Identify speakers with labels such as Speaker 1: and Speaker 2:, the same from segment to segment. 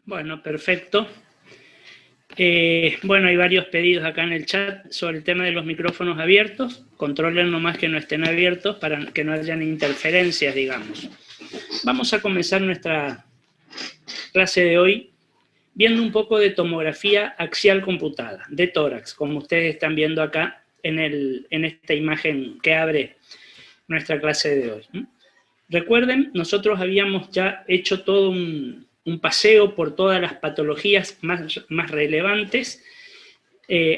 Speaker 1: Bueno, perfecto. Bueno, hay varios pedidos acá en el chat sobre el tema de los micrófonos abiertos. Controlen nomás que no estén abiertos para que no hayan interferencias, digamos. Vamos a comenzar nuestra clase de hoy viendo un poco de tomografía axial computada, de tórax, como ustedes están viendo acá en esta imagen que abre nuestra clase de hoy. Recuerden, nosotros habíamos ya hecho todo un paseo por todas las patologías más relevantes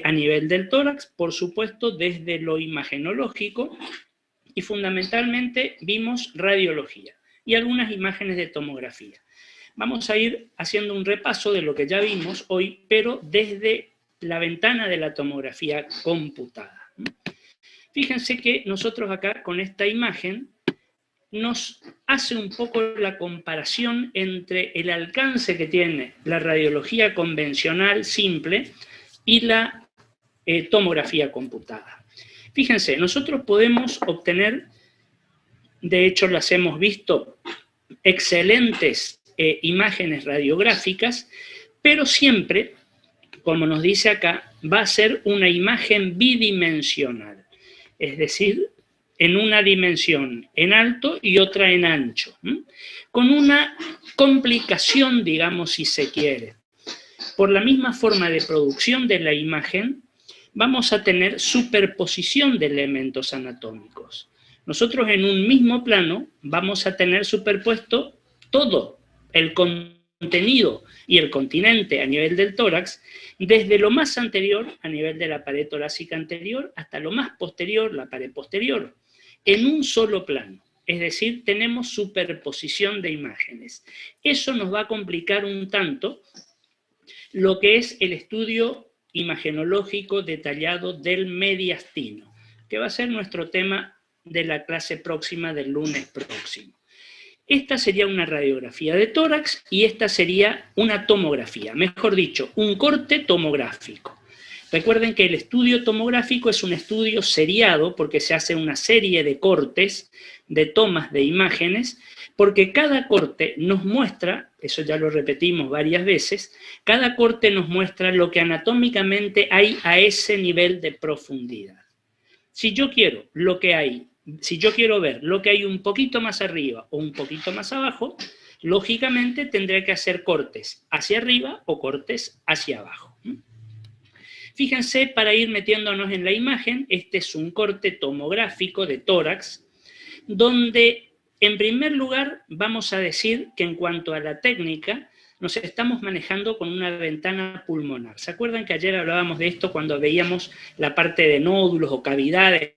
Speaker 1: a nivel del tórax, por supuesto, desde lo imagenológico, y fundamentalmente vimos radiología y algunas imágenes de tomografía. Vamos a ir haciendo un repaso de lo que ya vimos hoy, pero desde la ventana de la tomografía computada. Fíjense que nosotros acá con esta imagen nos hace un poco la comparación entre el alcance que tiene la radiología convencional simple y la tomografía computada. Fíjense, nosotros podemos obtener, de hecho las hemos visto, excelentes imágenes radiográficas, pero siempre, como nos dice acá, va a ser una imagen bidimensional, es decir, en una dimensión en alto y otra en ancho, con una complicación, digamos, si se quiere. Por la misma forma de producción de la imagen, vamos a tener superposición de elementos anatómicos. Nosotros en un mismo plano vamos a tener superpuesto todo el contenido y el continente a nivel del tórax, desde lo más anterior, a nivel de la pared torácica anterior, hasta lo más posterior, la pared posterior, en un solo plano. Es decir, tenemos superposición de imágenes. Eso nos va a complicar un tanto lo que es el estudio imagenológico detallado del mediastino, que va a ser nuestro tema de la clase próxima del lunes próximo. Esta sería una radiografía de tórax y esta sería una tomografía, mejor dicho, un corte tomográfico. Recuerden que el estudio tomográfico es un estudio seriado porque se hace una serie de cortes, de tomas de imágenes, porque cada corte nos muestra, eso ya lo repetimos varias veces, cada corte nos muestra lo que anatómicamente hay a ese nivel de profundidad. Si yo quiero lo que hay, si yo quiero ver lo que hay un poquito más arriba o un poquito más abajo, lógicamente tendré que hacer cortes hacia arriba o cortes hacia abajo. Fíjense, para ir metiéndonos en la imagen, este es un corte tomográfico de tórax, donde en primer lugar vamos a decir que en cuanto a la técnica, nos estamos manejando con una ventana pulmonar. ¿Se acuerdan que ayer hablábamos de esto cuando veíamos la parte de nódulos o cavidades,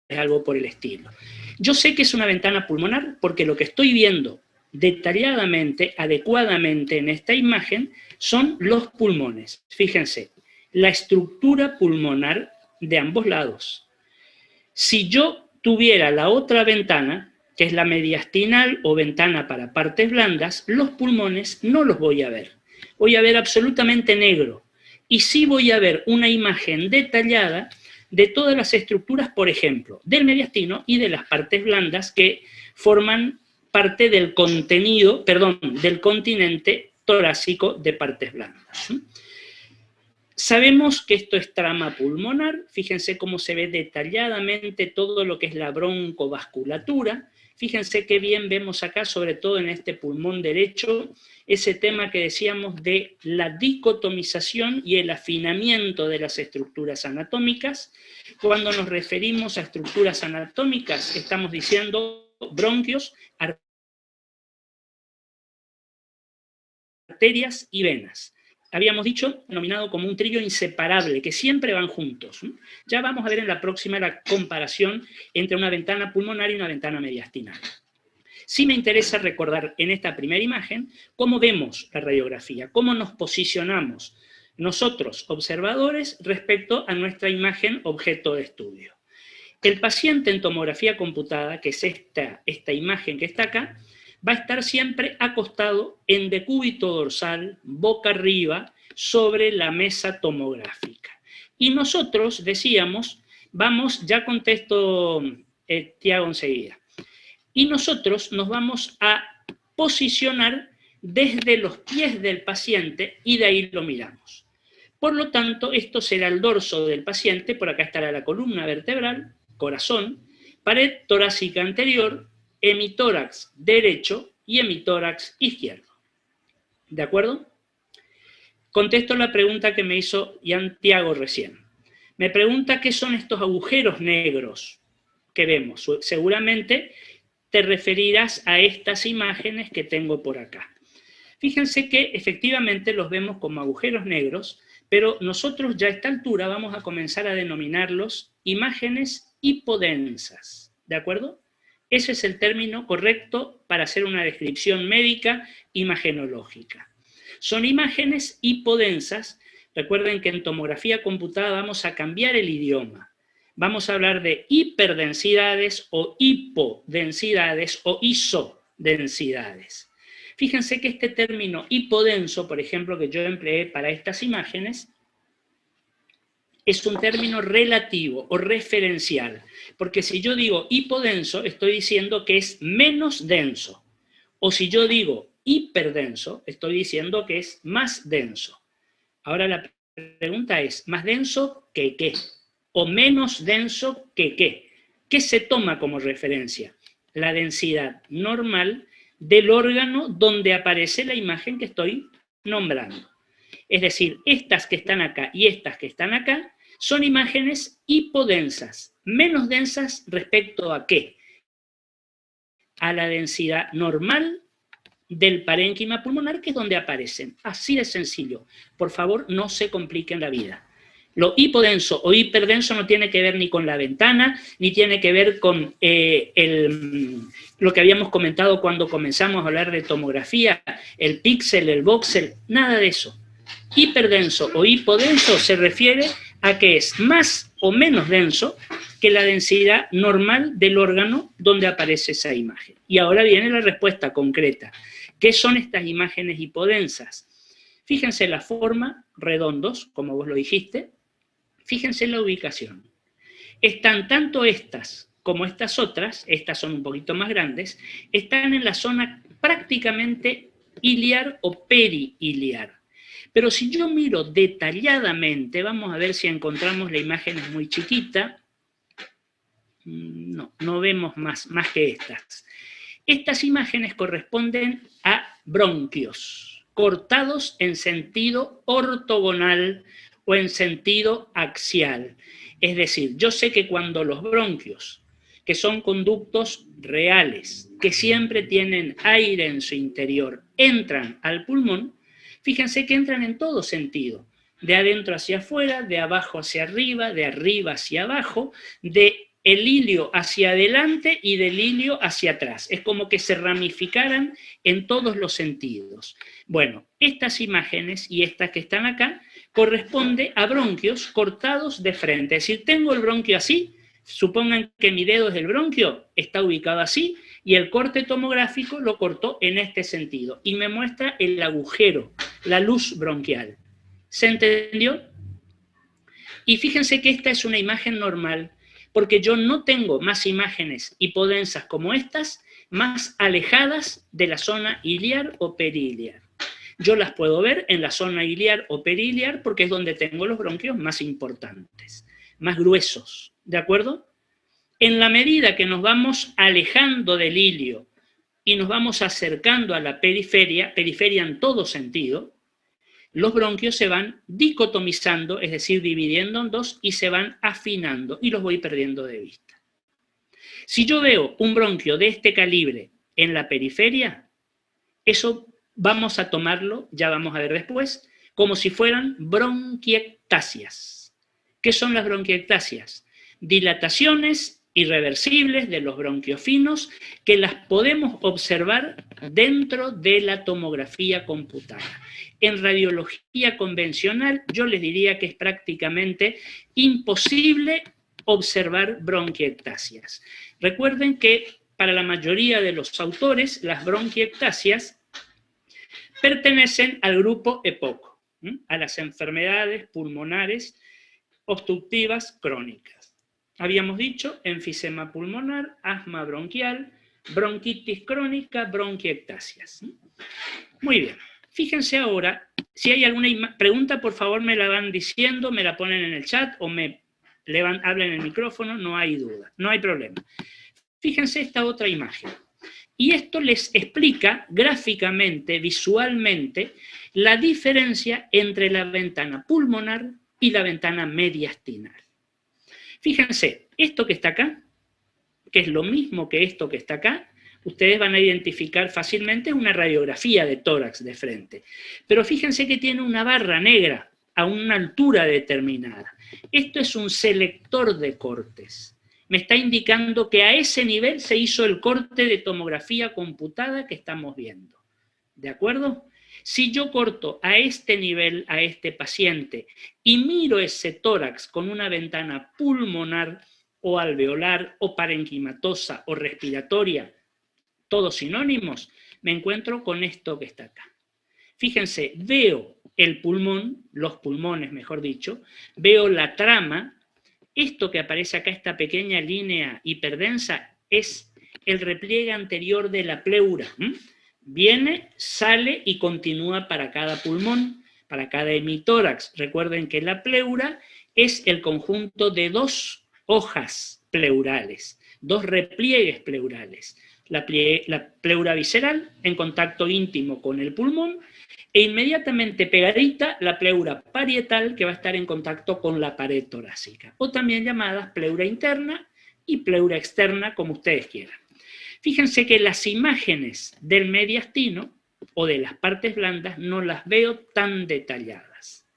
Speaker 1: algo por el estilo? Yo sé que es una ventana pulmonar porque lo que estoy viendo detalladamente, adecuadamente en esta imagen, son los pulmones. Fíjense, la estructura pulmonar de ambos lados. Si yo tuviera la otra ventana, que es la mediastinal o ventana para partes blandas, los pulmones no los voy a ver. Voy a ver absolutamente negro. Y sí voy a ver una imagen detallada de todas las estructuras, por ejemplo, del mediastino y de las partes blandas que forman parte del contenido, del continente torácico de partes blandas. Sabemos que esto es trama pulmonar, fíjense cómo se ve detalladamente todo lo que es la broncovasculatura, fíjense qué bien vemos acá, sobre todo en este pulmón derecho, ese tema que decíamos de la dicotomización y el afinamiento de las estructuras anatómicas. Cuando nos referimos a estructuras anatómicas, estamos diciendo bronquios, arterias y venas. Habíamos dicho, denominado como un trío inseparable, que siempre van juntos. Ya vamos a ver en la próxima la comparación entre una ventana pulmonar y una ventana mediastinal. Sí me interesa recordar en esta primera imagen cómo vemos la radiografía, cómo nos posicionamos nosotros, observadores, respecto a nuestra imagen objeto de estudio. El paciente en tomografía computada, que es esta imagen que está acá, va a estar siempre acostado en decúbito dorsal, boca arriba, sobre la mesa tomográfica. Y nosotros decíamos, vamos, ya contesto Tiago enseguida, y nosotros nos vamos a posicionar desde los pies del paciente y de ahí lo miramos. Por lo tanto, esto será el dorso del paciente, por acá estará la columna vertebral, corazón, pared torácica anterior, hemitórax derecho y hemitórax izquierdo. ¿De acuerdo? Contesto la pregunta que me hizo Santiago recién. Me pregunta qué son estos agujeros negros que vemos. Seguramente te referirás a estas imágenes que tengo por acá. Fíjense que efectivamente los vemos como agujeros negros, pero nosotros ya a esta altura vamos a comenzar a denominarlos imágenes hipodensas, ¿de acuerdo? Ese es el término correcto para hacer una descripción médica imagenológica. Son imágenes hipodensas. Recuerden que en tomografía computada vamos a cambiar el idioma. Vamos a hablar de hiperdensidades o hipodensidades o isodensidades. Fíjense que este término hipodenso, por ejemplo, que yo empleé para estas imágenes, es un término relativo o referencial, porque si yo digo hipodenso, estoy diciendo que es menos denso, o si yo digo hiperdenso, estoy diciendo que es más denso. Ahora la pregunta es, ¿más denso que qué? ¿O menos denso que qué? ¿Qué se toma como referencia? La densidad normal del órgano donde aparece la imagen que estoy nombrando. Es decir, estas que están acá y estas que están acá son imágenes hipodensas, menos densas respecto a ¿qué? A la densidad normal del parénquima pulmonar, que es donde aparecen. Así de sencillo. Por favor, no se compliquen la vida. Lo hipodenso o hiperdenso no tiene que ver ni con la ventana, ni tiene que ver con lo que habíamos comentado cuando comenzamos a hablar de tomografía, el píxel, el voxel, nada de eso. Hiperdenso o hipodenso se refiere a que es más o menos denso que la densidad normal del órgano donde aparece esa imagen. Y ahora viene la respuesta concreta. ¿Qué son estas imágenes hipodensas? Fíjense la forma, redondos, como vos lo dijiste. Fíjense la ubicación. Están tanto estas como estas otras, estas son un poquito más grandes, están en la zona prácticamente iliar o perihiliar. Pero si yo miro detalladamente, vamos a ver si encontramos la imagen es muy chiquita. No vemos más que estas. Estas imágenes corresponden a bronquios, cortados en sentido ortogonal o en sentido axial. Es decir, yo sé que cuando los bronquios, que son conductos reales, que siempre tienen aire en su interior, entran al pulmón, fíjense que entran en todo sentido, de adentro hacia afuera, de abajo hacia arriba, de arriba hacia abajo, de el hilio hacia adelante y del hilio hacia atrás. Es como que se ramificaran en todos los sentidos. Bueno, estas imágenes y estas que están acá corresponde a bronquios cortados de frente. Es decir, tengo el bronquio así, supongan que mi dedo es el bronquio, está ubicado así, y el corte tomográfico lo cortó en este sentido. Y me muestra el agujero, la luz bronquial. ¿Se entendió? Y fíjense que esta es una imagen normal, porque yo no tengo más imágenes hipodensas como estas, más alejadas de la zona iliar o periliar. Yo las puedo ver en la zona iliar o periliar porque es donde tengo los bronquios más importantes, más gruesos, ¿de acuerdo? En la medida que nos vamos alejando del ilio y nos vamos acercando a la periferia en todo sentido, los bronquios se van dicotomizando, es decir, dividiendo en dos y se van afinando y los voy perdiendo de vista. Si yo veo un bronquio de este calibre en la periferia, eso vamos a tomarlo, ya vamos a ver después, como si fueran bronquiectasias. ¿Qué son las bronquiectasias? Dilataciones irreversibles de los bronquios finos que las podemos observar dentro de la tomografía computada. En radiología convencional yo les diría que es prácticamente imposible observar bronquiectasias. Recuerden que para la mayoría de los autores las bronquiectasias pertenecen al grupo EPOC, a las enfermedades pulmonares obstructivas crónicas. Habíamos dicho enfisema pulmonar, asma bronquial, bronquitis crónica, bronquiectasias. Muy bien. Fíjense ahora, si hay alguna pregunta, por favor me la van diciendo, me la ponen en el chat o me hablen en el micrófono, no hay duda, no hay problema. Fíjense esta otra imagen. Y esto les explica gráficamente, visualmente, la diferencia entre la ventana pulmonar y la ventana mediastinal. Fíjense, esto que está acá, que es lo mismo que esto que está acá, ustedes van a identificar fácilmente una radiografía de tórax de frente. Pero fíjense que tiene una barra negra a una altura determinada. Esto es un selector de cortes. Me está indicando que a ese nivel se hizo el corte de tomografía computada que estamos viendo. ¿De acuerdo? Si yo corto a este nivel a este paciente y miro ese tórax con una ventana pulmonar o alveolar o parenquimatosa o respiratoria, todos sinónimos, me encuentro con esto que está acá. Fíjense, veo el pulmón, los pulmones mejor dicho, veo la trama. Esto que aparece acá, esta pequeña línea hiperdensa, es el repliegue anterior de la pleura. Viene, sale y continúa para cada pulmón, para cada hemitórax. Recuerden que la pleura es el conjunto de dos hojas pleurales, dos repliegues pleurales. La pleura visceral en contacto íntimo con el pulmón e inmediatamente pegadita la pleura parietal que va a estar en contacto con la pared torácica, o también llamadas pleura interna y pleura externa, como ustedes quieran. Fíjense que las imágenes del mediastino o de las partes blandas no las veo tan detalladas.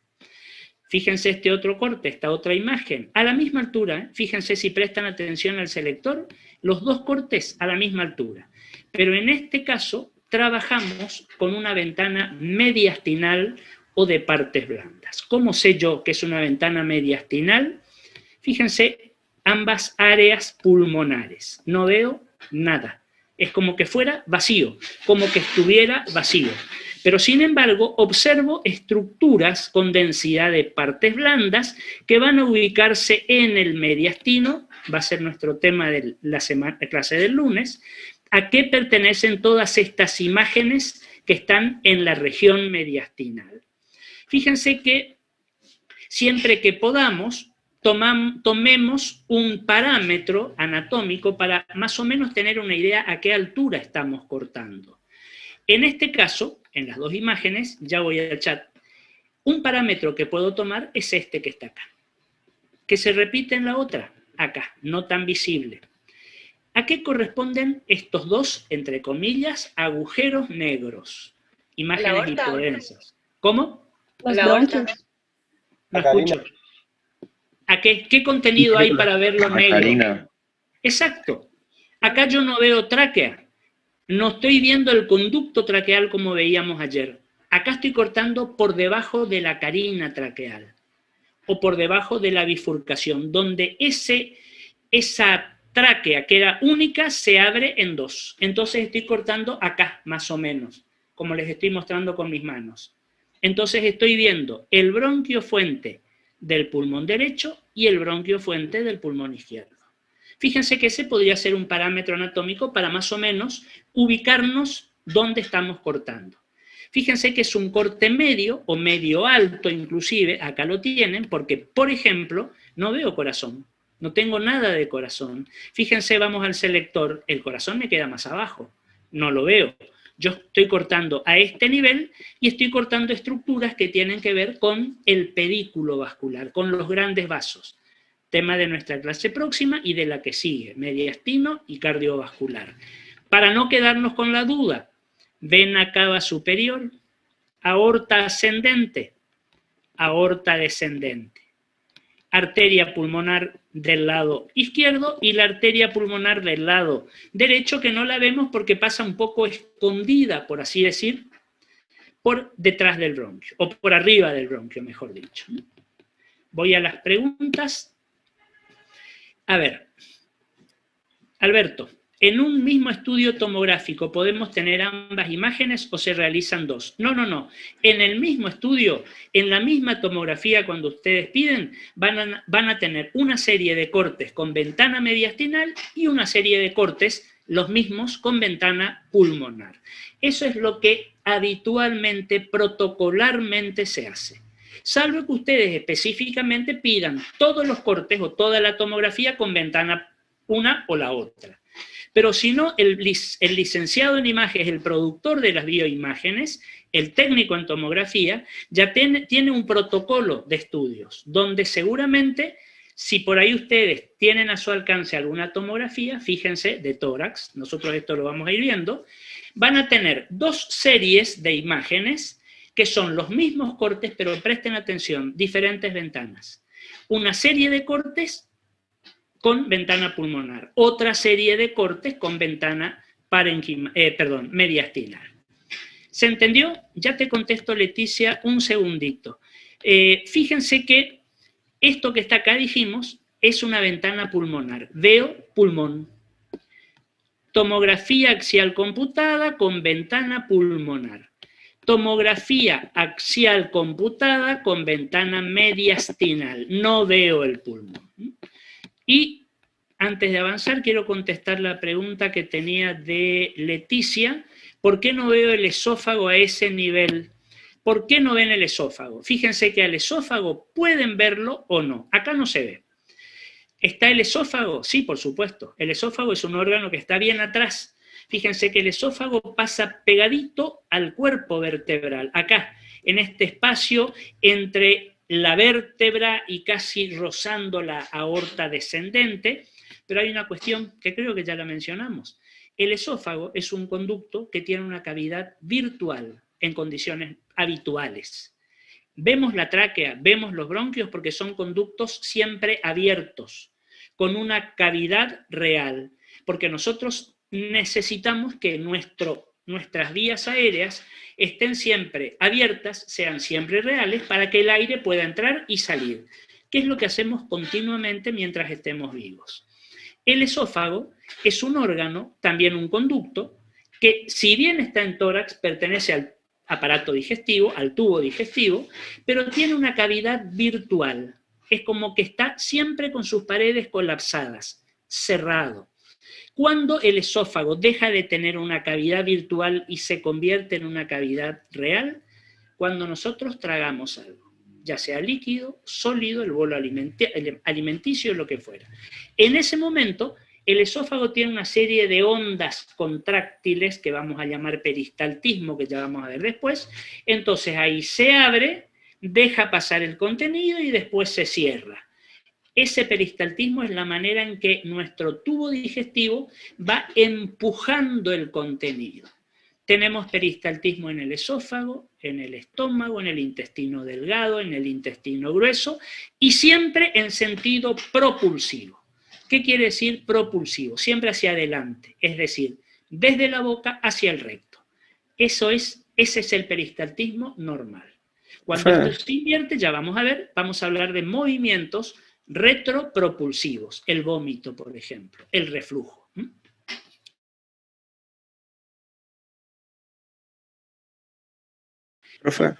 Speaker 1: Fíjense este otro corte, esta otra imagen, a la misma altura, fíjense si prestan atención al selector, los dos cortes a la misma altura, pero en este caso trabajamos con una ventana mediastinal o de partes blandas. ¿Cómo sé yo que es una ventana mediastinal? Fíjense, ambas áreas pulmonares. No veo nada. Es como que fuera vacío, como que estuviera vacío. Pero sin embargo, observo estructuras con densidad de partes blandas que van a ubicarse en el mediastino, va a ser nuestro tema de la clase del lunes. ¿A qué pertenecen todas estas imágenes que están en la región mediastinal? Fíjense que siempre que podamos, tomemos un parámetro anatómico para más o menos tener una idea a qué altura estamos cortando. En este caso, en las dos imágenes, ya voy al chat, un parámetro que puedo tomar es este que está acá, que se repite en la otra, acá, no tan visible. ¿A qué corresponden estos dos, entre comillas, agujeros negros? Imágenes hipodensas. ¿Cómo?
Speaker 2: Los bronquios.
Speaker 1: No escucho. ¿A qué contenido hay para ver lo negro?
Speaker 3: Carina.
Speaker 1: Exacto. Acá yo no veo tráquea. No estoy viendo el conducto traqueal como veíamos ayer. Acá estoy cortando por debajo de la carina traqueal o por debajo de la bifurcación, donde esa tráquea que era única se abre en dos. Entonces estoy cortando acá, más o menos, como les estoy mostrando con mis manos. Entonces estoy viendo el bronquio fuente del pulmón derecho y el bronquio fuente del pulmón izquierdo. Fíjense que ese podría ser un parámetro anatómico para más o menos ubicarnos dónde estamos cortando. Fíjense que es un corte medio o medio alto inclusive, acá lo tienen, porque, por ejemplo, no veo corazón. No tengo nada de corazón. Fíjense, vamos al selector, el corazón me queda más abajo, no lo veo. Yo estoy cortando a este nivel y estoy cortando estructuras que tienen que ver con el pedículo vascular, con los grandes vasos. Tema de nuestra clase próxima y de la que sigue, mediastino y cardiovascular. Para no quedarnos con la duda, vena cava superior, aorta ascendente, aorta descendente. Arteria pulmonar del lado izquierdo y la arteria pulmonar del lado derecho, que no la vemos porque pasa un poco escondida, por así decir, por detrás del bronquio, o por arriba del bronquio, mejor dicho. Voy a las preguntas. A ver, Alberto, ¿en un mismo estudio tomográfico podemos tener ambas imágenes o se realizan dos? No, no, no. En el mismo estudio, en la misma tomografía, cuando ustedes piden, van a tener una serie de cortes con ventana mediastinal y una serie de cortes los mismos con ventana pulmonar. Eso es lo que habitualmente, protocolarmente se hace. Salvo que ustedes específicamente pidan todos los cortes o toda la tomografía con ventana una o la otra. Pero si no, el licenciado en imágenes, el productor de las bioimágenes, el técnico en tomografía, ya tiene un protocolo de estudios, donde seguramente, si por ahí ustedes tienen a su alcance alguna tomografía, fíjense, de tórax, nosotros esto lo vamos a ir viendo, van a tener dos series de imágenes que son los mismos cortes, pero presten atención, diferentes ventanas. Una serie de cortes con ventana pulmonar, otra serie de cortes con ventana mediastinal. ¿Se entendió? Ya te contesto, Leticia, un segundito. Fíjense que esto que está acá, dijimos, es una ventana pulmonar. Veo pulmón. Tomografía axial computada con ventana pulmonar. Tomografía axial computada con ventana mediastinal. No veo el pulmón. Y antes de avanzar, quiero contestar la pregunta que tenía de Leticia. ¿Por qué no veo el esófago a ese nivel? ¿Por qué no ven el esófago? Fíjense que al esófago pueden verlo o no. Acá no se ve. ¿Está el esófago? Sí, por supuesto. El esófago es un órgano que está bien atrás. Fíjense que el esófago pasa pegadito al cuerpo vertebral, acá, en este espacio entre la vértebra y casi rozando la aorta descendente, pero hay una cuestión que creo que ya la mencionamos. El esófago es un conducto que tiene una cavidad virtual en condiciones habituales. Vemos la tráquea, vemos los bronquios porque son conductos siempre abiertos, con una cavidad real, porque nosotros necesitamos que nuestras vías aéreas estén siempre abiertas, sean siempre reales, para que el aire pueda entrar y salir, que es lo que hacemos continuamente mientras estemos vivos. El esófago es un órgano, también un conducto, que si bien está en tórax, pertenece al aparato digestivo, al tubo digestivo, pero tiene una cavidad virtual. Es como que está siempre con sus paredes colapsadas, cerrado. Cuando el esófago deja de tener una cavidad virtual y se convierte en una cavidad real, cuando nosotros tragamos algo, ya sea líquido, sólido, el bolo alimenticio, lo que fuera. En ese momento, el esófago tiene una serie de ondas contráctiles que vamos a llamar peristaltismo, que ya vamos a ver después. Entonces ahí se abre, deja pasar el contenido y después se cierra. Ese peristaltismo es la manera en que nuestro tubo digestivo va empujando el contenido. Tenemos peristaltismo en el esófago, en el estómago, en el intestino delgado, en el intestino grueso y siempre en sentido propulsivo. ¿Qué quiere decir propulsivo? Siempre hacia adelante, es decir, desde la boca hacia el recto. Ese es el peristaltismo normal. Cuando esto se invierte, ya vamos a hablar de movimientos retropropulsivos, el vómito, por ejemplo, el reflujo.
Speaker 2: Profe.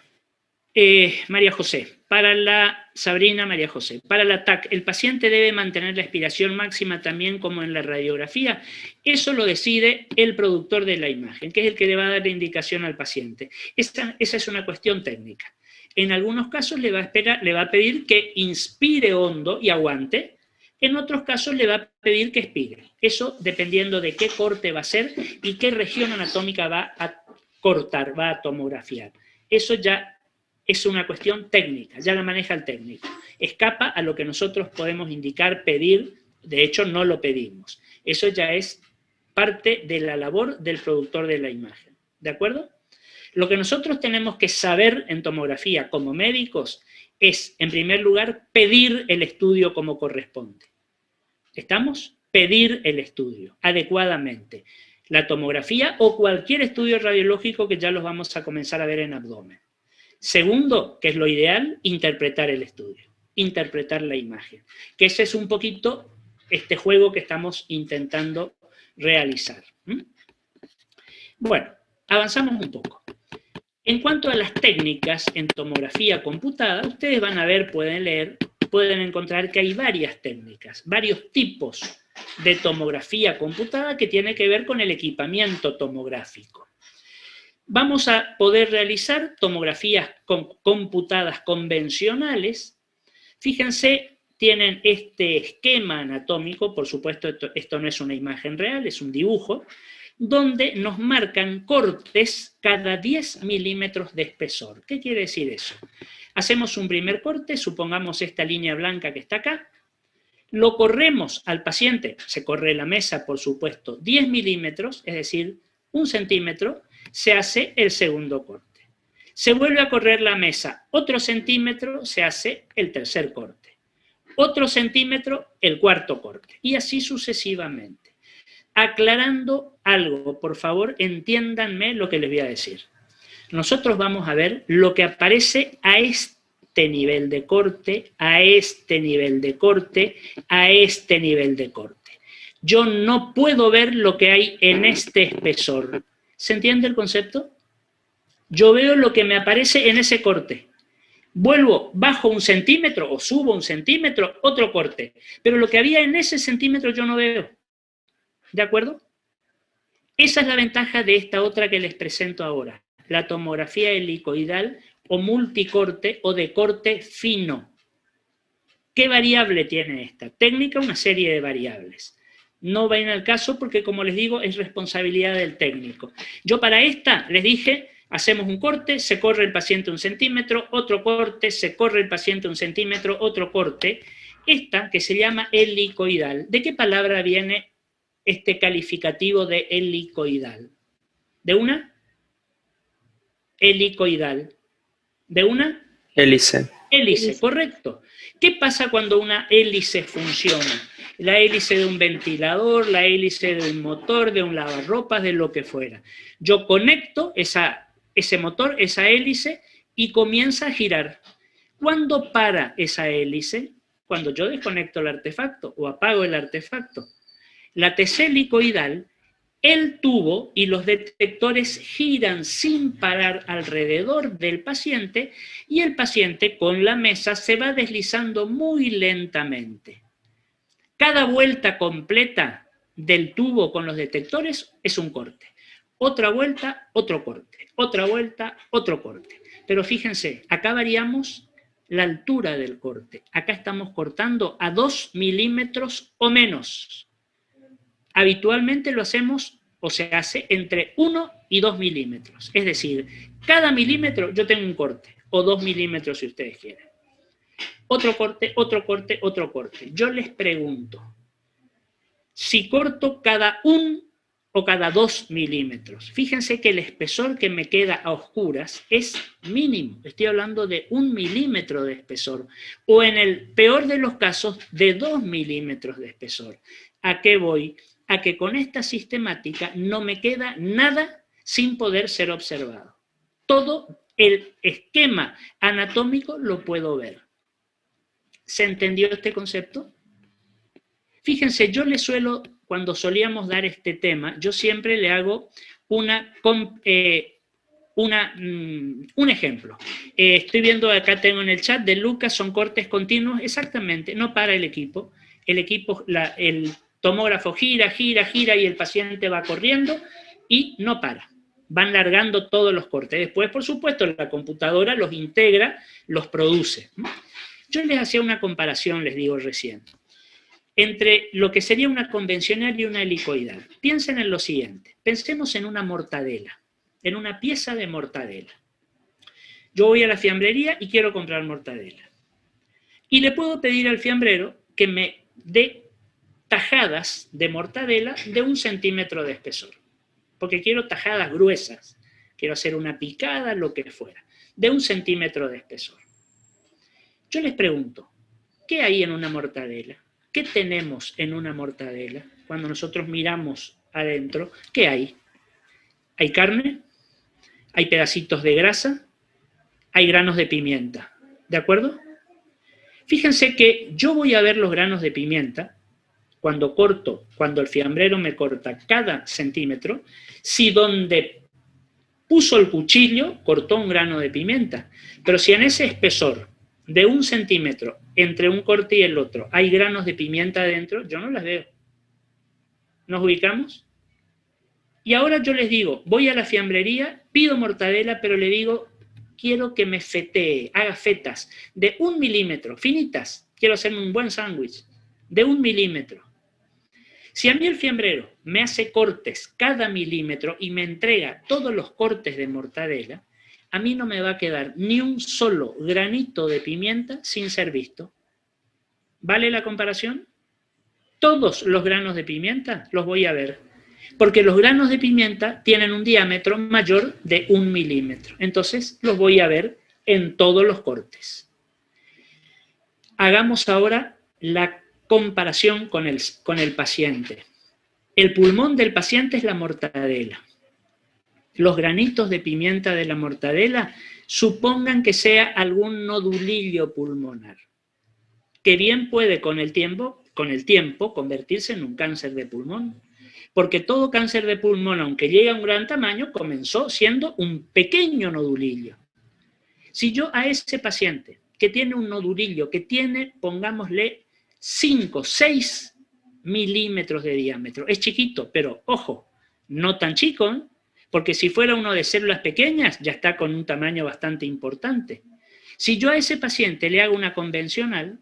Speaker 1: Sabrina María José, para la TAC, ¿el paciente debe mantener la expiración máxima también como en la radiografía? Eso lo decide el productor de la imagen, que es el que le va a dar la indicación al paciente. Esa es una cuestión técnica. En algunos casos le va a pedir que inspire hondo y aguante. En otros casos le va a pedir que expire. Eso dependiendo de qué corte va a hacer y qué región anatómica va a cortar, va a tomografiar. Eso ya es una cuestión técnica, ya la maneja el técnico. Escapa a lo que nosotros podemos indicar, pedir, de hecho no lo pedimos. Eso ya es parte de la labor del productor de la imagen. ¿De acuerdo? Lo que nosotros tenemos que saber en tomografía como médicos es, en primer lugar, pedir el estudio como corresponde. ¿Estamos? Pedir el estudio adecuadamente. La tomografía o cualquier estudio radiológico que ya los vamos a comenzar a ver en abdomen. Segundo, que es lo ideal, interpretar el estudio, interpretar la imagen. Que ese es un poquito este juego que estamos intentando realizar. Bueno, avanzamos un poco. En cuanto a las técnicas en tomografía computada, ustedes van a ver, pueden leer pueden encontrar que hay varias técnicas, varios tipos de tomografía computada que tiene que ver con el equipamiento tomográfico. Vamos a poder realizar tomografías computadas convencionales. Fíjense, tienen este esquema anatómico, por supuesto esto no es una imagen real, es un dibujo, donde nos marcan cortes cada 10 milímetros de espesor. ¿Qué quiere decir eso? Hacemos un primer corte, supongamos esta línea blanca que está acá, lo corremos al paciente, se corre la mesa, por supuesto, 10 milímetros, es decir, 1 centímetro, se hace el segundo corte. Se vuelve a correr la mesa, otro centímetro, se hace el tercer corte. Otro centímetro, el cuarto corte. Y así sucesivamente. Aclarando algo, por favor, entiéndanme lo que les voy a decir. Nosotros vamos a ver lo que aparece a este nivel de corte, a este nivel de corte, a este nivel de corte. Yo no puedo ver lo que hay en este espesor. ¿Se entiende el concepto? Yo veo lo que me aparece en ese corte. Vuelvo, bajo 1 centímetro o subo 1 centímetro, otro corte. Pero lo que había en ese centímetro yo no veo. ¿De acuerdo? Esa es la ventaja de esta otra que les presento ahora. La tomografía helicoidal o multicorte o de corte fino. ¿Qué variable tiene esta? Técnica, una serie de variables. No va en el caso porque, como les digo, es responsabilidad del técnico. Yo para esta les dije, hacemos un corte, se corre el paciente 1 centímetro, otro corte, se corre el paciente 1 centímetro, otro corte. Esta, que se llama helicoidal, ¿de qué palabra viene este calificativo de helicoidal? ¿De una? Helicoidal. ¿De una?
Speaker 2: Hélice.
Speaker 1: Hélice, correcto. ¿Qué pasa cuando una hélice funciona? La hélice de un ventilador, la hélice de un motor, de un lavarropas, de lo que fuera. Yo conecto ese motor, esa hélice, y comienza a girar. ¿Cuándo para esa hélice? Cuando yo desconecto el artefacto o apago el artefacto. La TC helicoidal, el tubo y los detectores giran sin parar alrededor del paciente y el paciente con la mesa se va deslizando muy lentamente. Cada vuelta completa del tubo con los detectores es un corte. Otra vuelta, otro corte. Otra vuelta, otro corte. Pero fíjense, acá variamos la altura del corte. Acá estamos cortando a 2 milímetros o menos. Habitualmente lo hacemos o se hace entre 1 y 2 milímetros. Es decir, cada milímetro yo tengo un corte, o 2 milímetros si ustedes quieren. Otro corte, otro corte, otro corte. Yo les pregunto, si corto cada 1 o cada 2 milímetros, fíjense que el espesor que me queda a oscuras es mínimo. Estoy hablando de 1 milímetro de espesor, o en el peor de los casos, de 2 milímetros de espesor. ¿A qué voy? A que con esta sistemática no me queda nada sin poder ser observado. Todo el esquema anatómico lo puedo ver. ¿Se entendió este concepto? Fíjense, yo le suelo, cuando solíamos dar este tema, yo siempre le hago un ejemplo. Estoy viendo acá, tengo en el chat de Lucas, son cortes continuos, exactamente, no para el equipo. El tomógrafo gira, gira, gira y el paciente va corriendo y no para. Van largando todos los cortes. Después, por supuesto, la computadora los integra, los produce. Yo les hacía una comparación, les digo recién, entre lo que sería una convencional y una helicoidal. Piensen en lo siguiente. Pensemos en una mortadela, en una pieza de mortadela. Yo voy a la fiambrería y quiero comprar mortadela. Y le puedo pedir al fiambrero que me dé tajadas de mortadela de 1 centímetro de espesor. Porque quiero tajadas gruesas. Quiero hacer una picada, lo que fuera. De 1 centímetro de espesor. Yo les pregunto, ¿qué hay en una mortadela? ¿Qué tenemos en una mortadela? Cuando nosotros miramos adentro, ¿qué hay? ¿Hay carne? ¿Hay pedacitos de grasa? ¿Hay granos de pimienta? ¿De acuerdo? Fíjense que yo voy a ver los granos de pimienta cuando el fiambrero me corta cada centímetro, si donde puso el cuchillo cortó un grano de pimienta. Pero si en ese espesor de 1 centímetro entre un corte y el otro hay granos de pimienta adentro, yo no las veo. ¿Nos ubicamos? Y ahora yo les digo, voy a la fiambrería, pido mortadela, pero le digo, quiero que me fetee, haga fetas de 1 milímetro, finitas, quiero hacerme un buen sándwich, de 1 milímetro. Si a mí el fiambrero me hace cortes cada milímetro y me entrega todos los cortes de mortadela, a mí no me va a quedar ni un solo granito de pimienta sin ser visto. ¿Vale la comparación? Todos los granos de pimienta los voy a ver, porque los granos de pimienta tienen un diámetro mayor de 1 milímetro. Entonces los voy a ver en todos los cortes. Hagamos ahora la comparación con el paciente. El pulmón del paciente es la mortadela. Los granitos de pimienta de la mortadela supongan que sea algún nodulillo pulmonar, que bien puede con el tiempo convertirse en un cáncer de pulmón. Porque todo cáncer de pulmón, aunque llegue a un gran tamaño, comenzó siendo un pequeño nodulillo. Si yo a ese paciente que tiene un nodulillo, que tiene, pongámosle, 5, 6 milímetros de diámetro, es chiquito, pero ojo, no tan chico, ¿eh? Porque si fuera uno de células pequeñas, ya está con un tamaño bastante importante. Si yo a ese paciente le hago una convencional,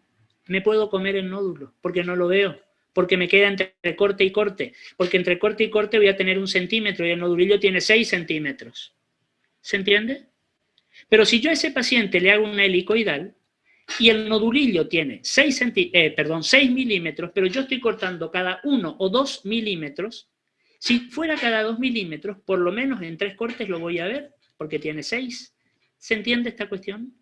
Speaker 1: me puedo comer el nódulo, porque no lo veo, porque me queda entre corte y corte, porque entre corte y corte voy a tener 1 centímetro y el nodulillo tiene 6 centímetros. ¿Se entiende? Pero si yo a ese paciente le hago una helicoidal y el nodulillo tiene 6 milímetros, pero yo estoy cortando cada 1 o 2 milímetros, si fuera cada 2 milímetros, por lo menos en 3 cortes lo voy a ver, porque tiene 6. ¿Se entiende esta cuestión?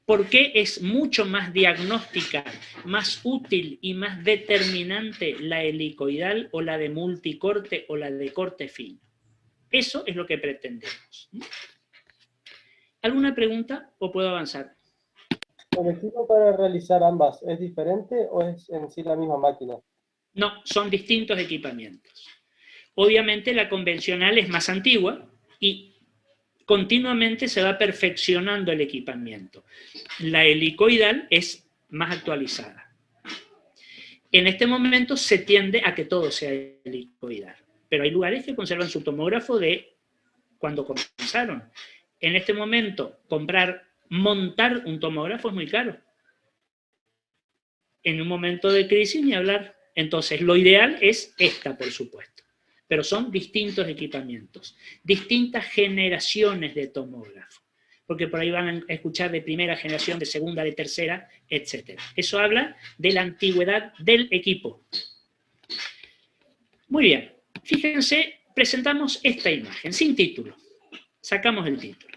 Speaker 1: ¿Por qué es mucho más diagnóstica, más útil y más determinante la helicoidal o la de multicorte o la de corte fino? Eso es lo que pretendemos. ¿Alguna pregunta o puedo avanzar?
Speaker 2: ¿El equipo para realizar ambas es diferente o es en sí la misma máquina?
Speaker 1: No, son distintos equipamientos. Obviamente la convencional es más antigua y continuamente se va perfeccionando el equipamiento. La helicoidal es más actualizada. En este momento se tiende a que todo sea helicoidal, pero hay lugares que conservan su tomógrafo de cuando comenzaron. En este momento, montar un tomógrafo es muy caro. En un momento de crisis ni hablar. Entonces, lo ideal es esta, por supuesto. Pero son distintos equipamientos, distintas generaciones de tomógrafo. Porque por ahí van a escuchar de primera generación, de segunda, de tercera, etc. Eso habla de la antigüedad del equipo. Muy bien. Fíjense, presentamos esta imagen, sin título. Sacamos el título.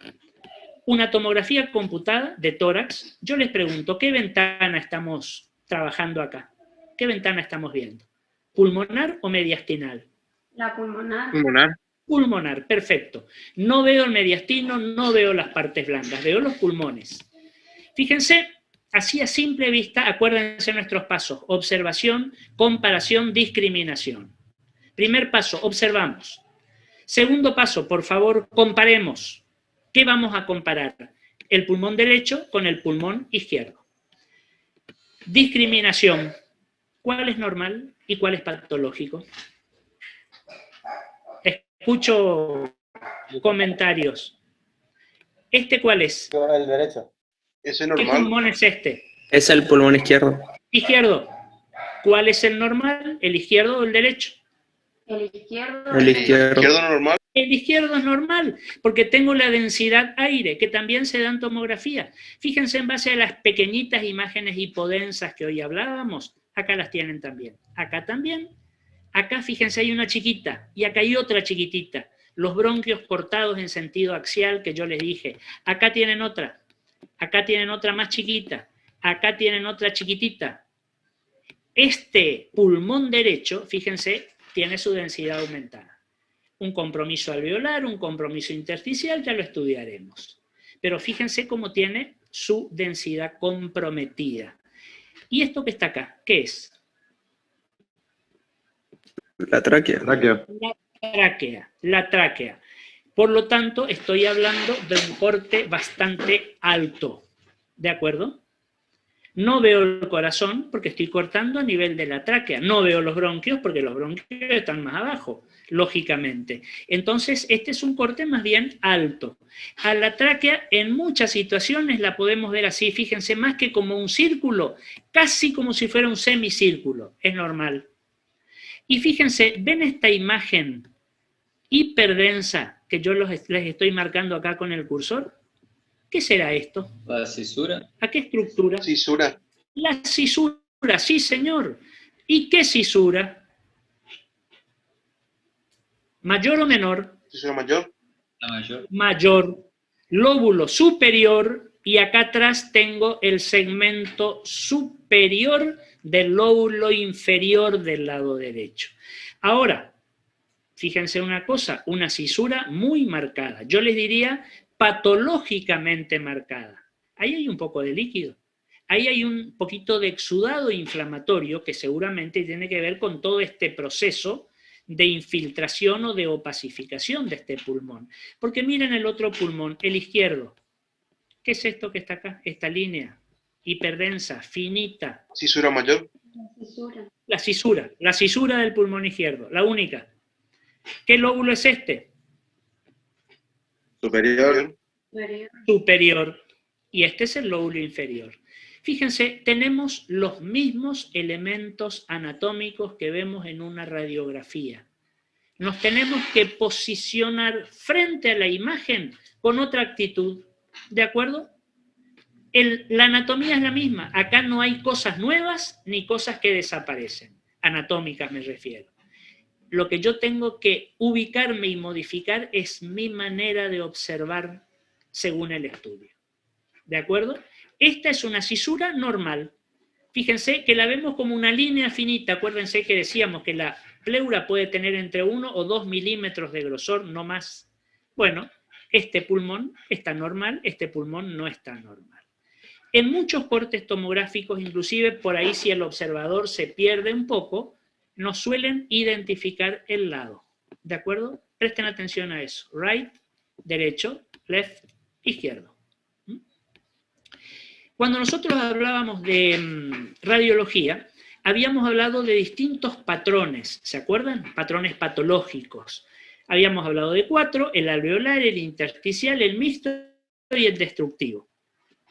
Speaker 1: Una tomografía computada de tórax. Yo les pregunto, ¿qué ventana estamos trabajando acá? ¿Qué ventana estamos viendo? ¿Pulmonar o mediastinal?
Speaker 3: La pulmonar.
Speaker 4: Pulmonar.
Speaker 1: Pulmonar, perfecto. No veo el mediastino, no veo las partes blancas, veo los pulmones. Fíjense, así a simple vista, acuérdense nuestros pasos. Observación, comparación, discriminación. Primer paso, observamos. Segundo paso, por favor, comparemos. ¿Qué vamos a comparar? El pulmón derecho con el pulmón izquierdo. Discriminación. ¿Cuál es normal y cuál es patológico? Escucho comentarios. ¿Este cuál es?
Speaker 2: El derecho.
Speaker 4: Ese es
Speaker 1: ¿Qué
Speaker 4: normal.
Speaker 1: pulmón es este?
Speaker 5: Es el pulmón izquierdo.
Speaker 1: Izquierdo. ¿Cuál es el normal? ¿El izquierdo o el derecho?
Speaker 3: El izquierdo.
Speaker 5: El izquierdo.
Speaker 4: Izquierdo normal.
Speaker 1: El izquierdo es normal, porque tengo la densidad aire, que también se da en tomografía. Fíjense en base a las pequeñitas imágenes hipodensas que hoy hablábamos, acá las tienen también. Acá también. Acá, fíjense, hay una chiquita y acá hay otra chiquitita. Los bronquios cortados en sentido axial que yo les dije. Acá tienen otra más chiquita. Acá tienen otra chiquitita. Este pulmón derecho, fíjense, tiene su densidad aumentada. Un compromiso alveolar, un compromiso intersticial, ya lo estudiaremos. Pero fíjense cómo tiene su densidad comprometida. ¿Y esto que está acá? ¿Qué es?
Speaker 5: La tráquea.
Speaker 1: La tráquea. Por lo tanto, estoy hablando de un corte bastante alto. ¿De acuerdo? No veo el corazón porque estoy cortando a nivel de la tráquea. No veo los bronquios porque los bronquios están más abajo, lógicamente. Entonces, este es un corte más bien alto. A la tráquea, en muchas situaciones la podemos ver así, fíjense, más que como un círculo, casi como si fuera un semicírculo. Es normal. Y fíjense, ¿ven esta imagen hiperdensa que yo les estoy marcando acá con el cursor? ¿Qué será esto?
Speaker 4: La cisura.
Speaker 1: ¿A qué estructura?
Speaker 6: Cisura.
Speaker 1: La cisura, sí señor. ¿Y qué cisura? ¿Mayor o menor?
Speaker 6: Cisura mayor.
Speaker 4: La mayor.
Speaker 1: Mayor. Lóbulo superior y acá atrás tengo el segmento superior del lóbulo inferior del lado derecho. Ahora, fíjense una cosa, una cisura muy marcada. Yo les diría patológicamente marcada. Ahí hay un poco de líquido. Ahí hay un poquito de exudado inflamatorio que seguramente tiene que ver con todo este proceso de infiltración o de opacificación de este pulmón. Porque miren el otro pulmón, el izquierdo. ¿Qué es esto que está acá? Esta línea hiperdensa, finita.
Speaker 6: Cisura mayor.
Speaker 1: La cisura del pulmón izquierdo, la única. ¿Qué lóbulo es este?
Speaker 6: Superior.
Speaker 1: Superior. Y este es el lóbulo inferior. Fíjense, tenemos los mismos elementos anatómicos que vemos en una radiografía. Nos tenemos que posicionar frente a la imagen con otra actitud. ¿De acuerdo? La anatomía es la misma. Acá no hay cosas nuevas ni cosas que desaparecen. Anatómicas me refiero. Lo que yo tengo que ubicarme y modificar es mi manera de observar según el estudio. ¿De acuerdo? Esta es una cisura normal. Fíjense que la vemos como una línea finita. Acuérdense que decíamos que la pleura puede tener entre 1 o 2 milímetros de grosor, no más. Bueno, este pulmón está normal, este pulmón no está normal. En muchos cortes tomográficos, inclusive por ahí si el observador se pierde un poco, nos suelen identificar el lado. ¿De acuerdo? Presten atención a eso. Right, derecho, left, izquierdo. Cuando nosotros hablábamos de radiología, habíamos hablado de distintos patrones, ¿se acuerdan? Patrones patológicos. Habíamos hablado de 4, el alveolar, el intersticial, el mixto y el destructivo.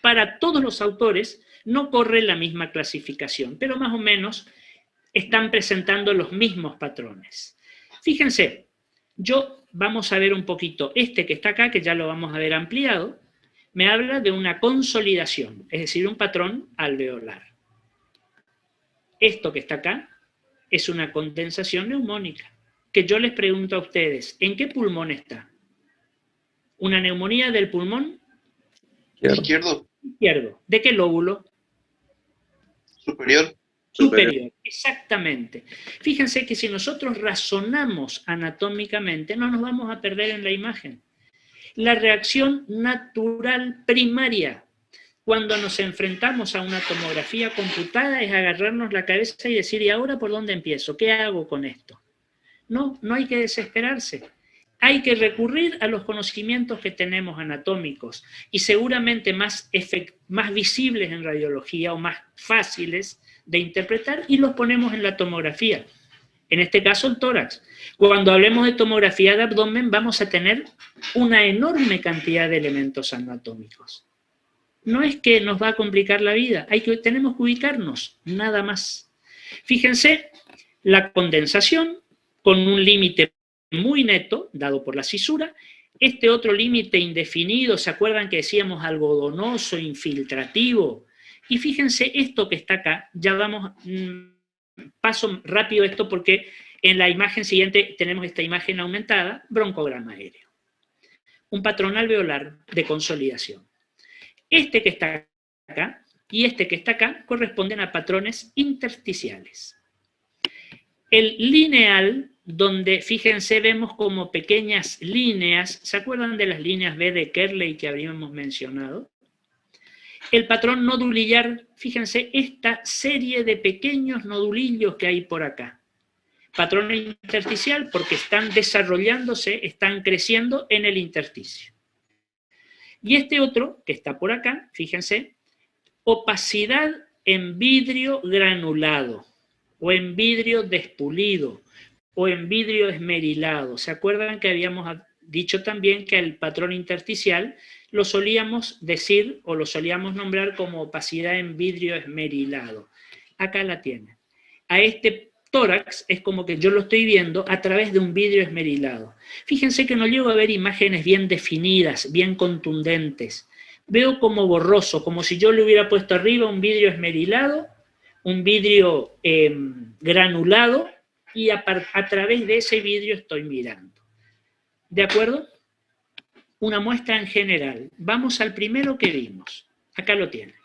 Speaker 1: Para todos los autores no corre la misma clasificación, pero más o menos están presentando los mismos patrones. Fíjense, vamos a ver un poquito, este que está acá, que ya lo vamos a ver ampliado, me habla de una consolidación, es decir, un patrón alveolar. Esto que está acá es una condensación neumónica, que yo les pregunto a ustedes, ¿en qué pulmón está? ¿Una neumonía del pulmón?
Speaker 6: Izquierdo.
Speaker 1: Izquierdo. ¿De qué lóbulo?
Speaker 6: Superior.
Speaker 1: Superior, exactamente. Fíjense que si nosotros razonamos anatómicamente, no nos vamos a perder en la imagen. La reacción natural primaria cuando nos enfrentamos a una tomografía computada es agarrarnos la cabeza y decir, ¿y ahora por dónde empiezo? ¿Qué hago con esto? No, no hay que desesperarse. Hay que recurrir a los conocimientos que tenemos anatómicos y seguramente más visibles en radiología o más fáciles de interpretar y los ponemos en la tomografía. En este caso el tórax. Cuando hablemos de tomografía de abdomen vamos a tener una enorme cantidad de elementos anatómicos. No es que nos va a complicar la vida, tenemos que ubicarnos, nada más. Fíjense, la condensación con un límite muy neto, dado por la cisura, este otro límite indefinido, ¿se acuerdan que decíamos algodonoso, infiltrativo? Y fíjense esto que está acá, ya vamos, paso rápido esto porque en la imagen siguiente tenemos esta imagen aumentada, broncograma aéreo. Un patrón alveolar de consolidación. Este que está acá y este que está acá corresponden a patrones intersticiales. El lineal, donde, fíjense, vemos como pequeñas líneas, ¿se acuerdan de las líneas B de Kerley que habíamos mencionado? El patrón nodulillar, fíjense, esta serie de pequeños nodulillos que hay por acá. Patrón intersticial porque están desarrollándose, están creciendo en el intersticio. Y este otro, que está por acá, fíjense, opacidad en vidrio granulado, o en vidrio despulido, o en vidrio esmerilado. ¿Se acuerdan que habíamos dicho también que el patrón intersticial lo solíamos decir o lo solíamos nombrar como opacidad en vidrio esmerilado? Acá la tienen. A este tórax es como que yo lo estoy viendo a través de un vidrio esmerilado. Fíjense que no llego a ver imágenes bien definidas, bien contundentes. Veo como borroso, como si yo le hubiera puesto arriba un vidrio esmerilado, un vidrio granulado, y a través de ese vidrio estoy mirando. ¿De acuerdo? Una muestra en general. Vamos al primero que vimos. Acá lo tienen.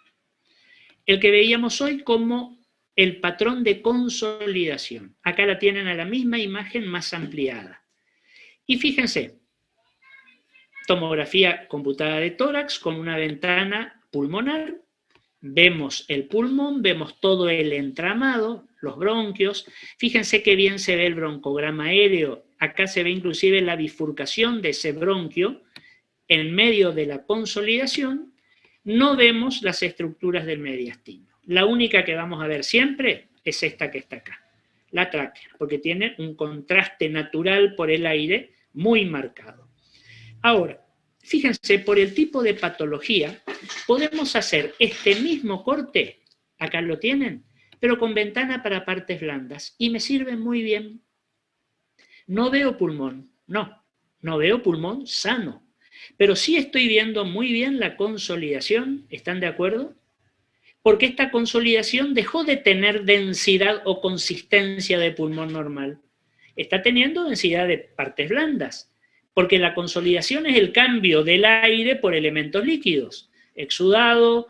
Speaker 1: El que veíamos hoy como el patrón de consolidación. Acá la tienen a la misma imagen más ampliada. Y fíjense, tomografía computada de tórax con una ventana pulmonar. Vemos el pulmón, vemos todo el entramado, los bronquios. Fíjense qué bien se ve el broncograma aéreo. Acá se ve inclusive la bifurcación de ese bronquio en medio de la consolidación. No vemos las estructuras del mediastino. La única que vamos a ver siempre es esta que está acá, la tráquea, porque tiene un contraste natural por el aire muy marcado. Ahora, fíjense, por el tipo de patología, podemos hacer este mismo corte, acá lo tienen, pero con ventana para partes blandas, y me sirve muy bien. No veo pulmón, no veo pulmón sano, pero sí estoy viendo muy bien la consolidación, ¿están de acuerdo? Porque esta consolidación dejó de tener densidad o consistencia de pulmón normal. Está teniendo densidad de partes blandas, porque la consolidación es el cambio del aire por elementos líquidos, exudado,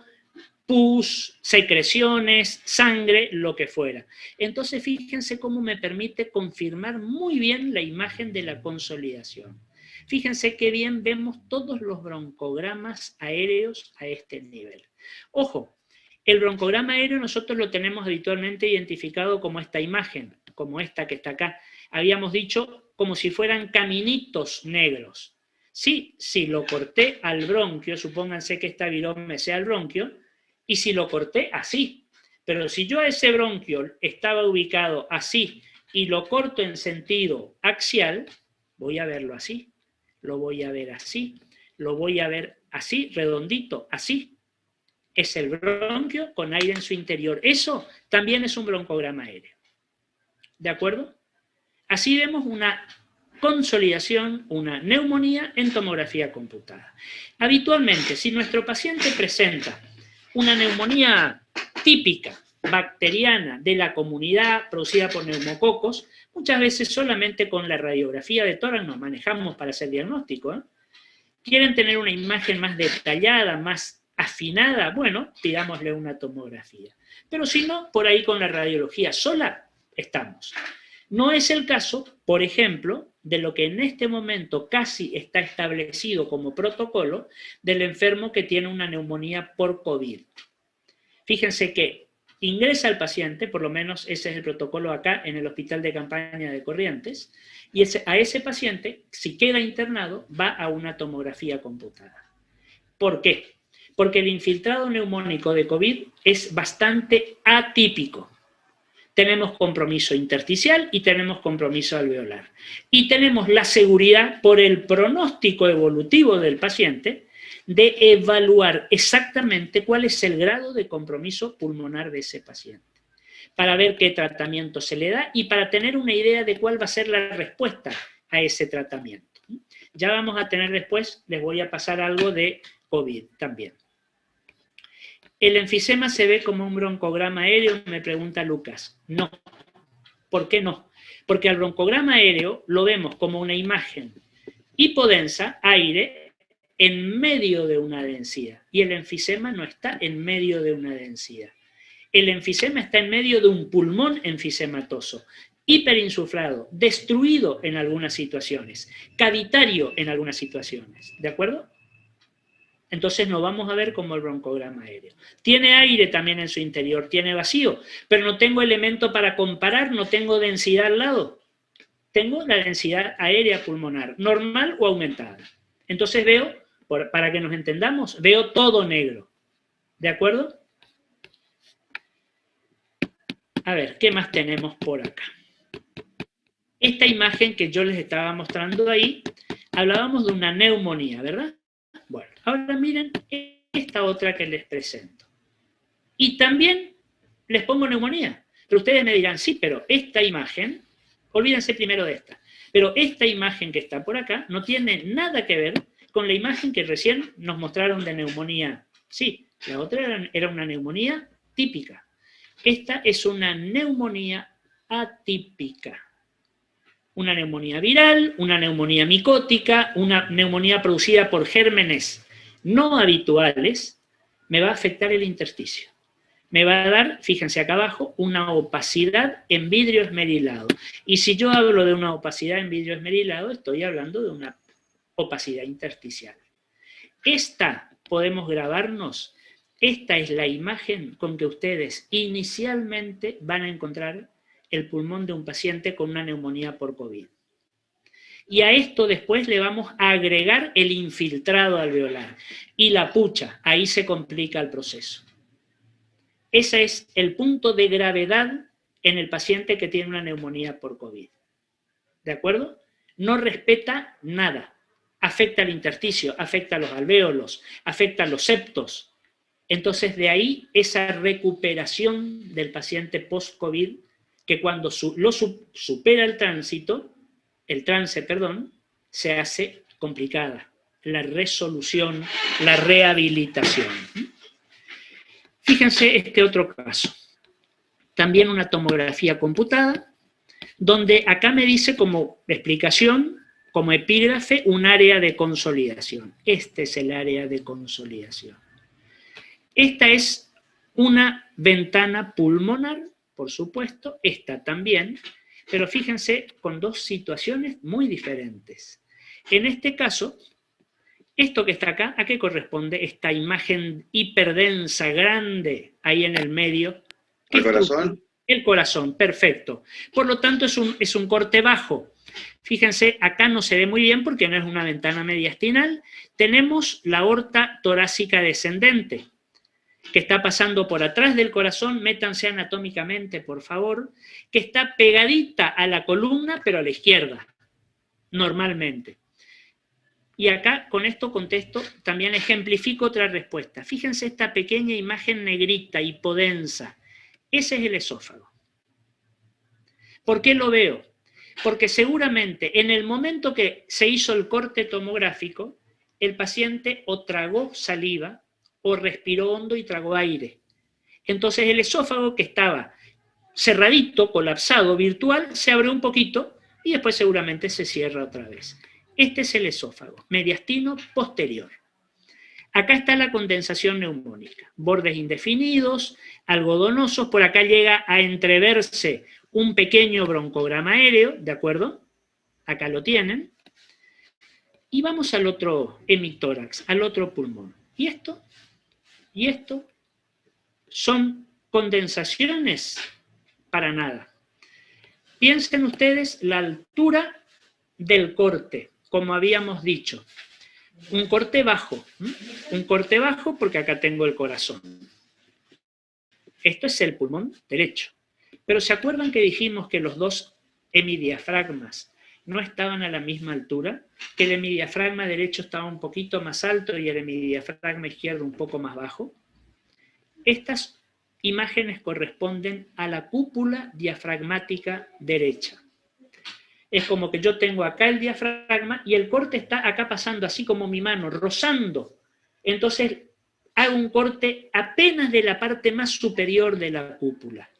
Speaker 1: pus, secreciones, sangre, lo que fuera. Entonces fíjense cómo me permite confirmar muy bien la imagen de la consolidación. Fíjense qué bien vemos todos los broncogramas aéreos a este nivel. Ojo, el broncograma aéreo nosotros lo tenemos habitualmente identificado como esta imagen, como esta que está acá. Habíamos dicho como si fueran caminitos negros. Sí, si lo corté al bronquio, supónganse que esta virome sea el bronquio, y si lo corté así. Pero si yo a ese bronquio estaba ubicado así y lo corto en sentido axial, voy a verlo así, lo voy a ver así, lo voy a ver así, redondito, así. Es el bronquio con aire en su interior. Eso también es un broncograma aéreo. ¿De acuerdo? Así vemos una consolidación, una neumonía en tomografía computada. Habitualmente, si nuestro paciente presenta una neumonía típica, bacteriana, de la comunidad producida por neumococos, muchas veces solamente con la radiografía de tórax nos manejamos para hacer diagnóstico, ¿eh? ¿Quieren tener una imagen más detallada, más afinada? Bueno, pidámosle una tomografía. Pero si no, por ahí con la radiología sola estamos. No es el caso, por ejemplo, de lo que en este momento casi está establecido como protocolo del enfermo que tiene una neumonía por COVID. Fíjense que ingresa el paciente, por lo menos ese es el protocolo acá en el Hospital de Campaña de Corrientes, y a ese paciente, si queda internado, va a una tomografía computada. ¿Por qué? Porque el infiltrado neumónico de COVID es bastante atípico. Tenemos compromiso intersticial y tenemos compromiso alveolar. Y tenemos la seguridad, por el pronóstico evolutivo del paciente, de evaluar exactamente cuál es el grado de compromiso pulmonar de ese paciente, para ver qué tratamiento se le da y para tener una idea de cuál va a ser la respuesta a ese tratamiento. Ya vamos a tener después, les voy a pasar algo de COVID también. ¿El enfisema se ve como un broncograma aéreo? Me pregunta Lucas. No. ¿Por qué no? Porque al broncograma aéreo lo vemos como una imagen hipodensa, aire, en medio de una densidad. Y el enfisema no está en medio de una densidad. El enfisema está en medio de un pulmón enfisematoso, hiperinsuflado, destruido en algunas situaciones, cavitario en algunas situaciones. ¿De acuerdo? Entonces no vamos a ver como el broncograma aéreo. Tiene aire también en su interior, tiene vacío, pero no tengo elemento para comparar, no tengo densidad al lado. Tengo la densidad aérea pulmonar, normal o aumentada. Entonces veo, para que nos entendamos, veo todo negro. ¿De acuerdo? A ver, ¿qué más tenemos por acá? Esta imagen que yo les estaba mostrando ahí, hablábamos de una neumonía, ¿verdad? Bueno, ahora miren esta otra que les presento. Y también les pongo neumonía. Pero ustedes me dirán, sí, pero esta imagen, olvídense primero de esta, pero esta imagen que está por acá no tiene nada que ver con la imagen que recién nos mostraron de neumonía. Sí, la otra era una neumonía típica. Esta es una neumonía atípica. Una neumonía viral, una neumonía micótica, una neumonía producida por gérmenes no habituales, me va a afectar el intersticio. Me va a dar, fíjense acá abajo, una opacidad en vidrio esmerilado. Y si yo hablo de una opacidad en vidrio esmerilado, estoy hablando de una opacidad intersticial. Esta, podemos grabarnos, esta es la imagen con que ustedes inicialmente van a encontrar el pulmón de un paciente con una neumonía por COVID. Y a esto después le vamos a agregar el infiltrado alveolar. Y la pucha, ahí se complica el proceso. Ese es el punto de gravedad en el paciente que tiene una neumonía por COVID. ¿De acuerdo? No respeta nada. Afecta al intersticio, afecta a los alvéolos, afecta a los septos. Entonces, de ahí esa recuperación del paciente post-COVID, que cuando lo supera el trance, se hace complicada. La resolución, la rehabilitación. Fíjense este otro caso. También una tomografía computada, donde acá me dice como explicación, como epígrafe, un área de consolidación. Este es el área de consolidación. Esta es una ventana pulmonar, por supuesto, esta también, pero fíjense con dos situaciones muy diferentes. En este caso, esto que está acá, ¿a qué corresponde? Esta imagen hiperdensa, grande, ahí en el medio.
Speaker 6: ¿El corazón?
Speaker 1: El corazón, perfecto. Por lo tanto, es un corte bajo. Fíjense, acá no se ve muy bien porque no es una ventana mediastinal. Tenemos la aorta torácica descendente, que está pasando por atrás del corazón, métanse anatómicamente, por favor, que está pegadita a la columna, pero a la izquierda, normalmente. Y acá, con esto contesto, también ejemplifico otra respuesta. Fíjense esta pequeña imagen negrita, hipodensa. Ese es el esófago. ¿Por qué lo veo? Porque seguramente en el momento que se hizo el corte tomográfico, el paciente o tragó saliva o respiró hondo y tragó aire. Entonces el esófago, que estaba cerradito, colapsado, virtual, se abre un poquito y después seguramente se cierra otra vez. Este es el esófago, mediastino posterior. Acá está la condensación neumónica, bordes indefinidos, algodonosos, por acá llega a entreverse un pequeño broncograma aéreo, ¿de acuerdo? Acá lo tienen. Y vamos al otro hemitórax, al otro pulmón. Y esto son condensaciones para nada. Piensen ustedes la altura del corte, como habíamos dicho. Un corte bajo porque acá tengo el corazón. Esto es el pulmón derecho. Pero ¿se acuerdan que dijimos que los dos hemidiafragmas no estaban a la misma altura? Que el hemidiafragma derecho estaba un poquito más alto y el hemidiafragma izquierdo un poco más bajo. Estas imágenes corresponden a la cúpula diafragmática derecha. Es como que yo tengo acá el diafragma y el corte está acá pasando, así como mi mano, rozando. Entonces hago un corte apenas de la parte más superior de la cúpula.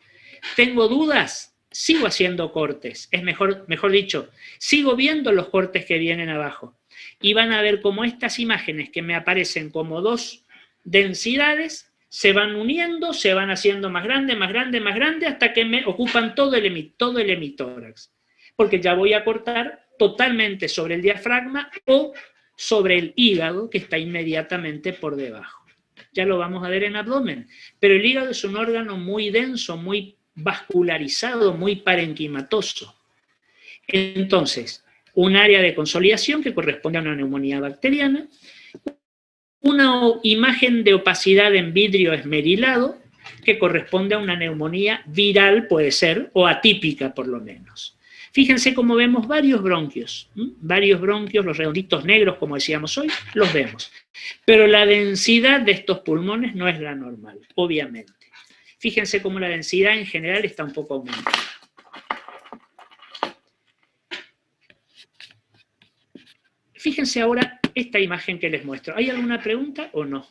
Speaker 1: ¿Tengo dudas? Sigo haciendo cortes. Es mejor dicho, sigo viendo los cortes que vienen abajo. Y van a ver cómo estas imágenes que me aparecen como dos densidades se van uniendo, se van haciendo más grande, hasta que me ocupan todo el hemitórax. Porque ya voy a cortar totalmente sobre el diafragma o sobre el hígado, que está inmediatamente por debajo. Ya lo vamos a ver en abdomen. Pero el hígado es un órgano muy denso, muy vascularizado, muy parenquimatoso. Entonces, un área de consolidación que corresponde a una neumonía bacteriana, una imagen de opacidad en vidrio esmerilado, que corresponde a una neumonía viral, puede ser, o atípica por lo menos. Fíjense cómo vemos varios bronquios, los redonditos negros, como decíamos hoy, los vemos. Pero la densidad de estos pulmones no es la normal, obviamente. Fíjense cómo la densidad en general está un poco aumentada. Fíjense ahora esta imagen que les muestro. ¿Hay alguna pregunta o no?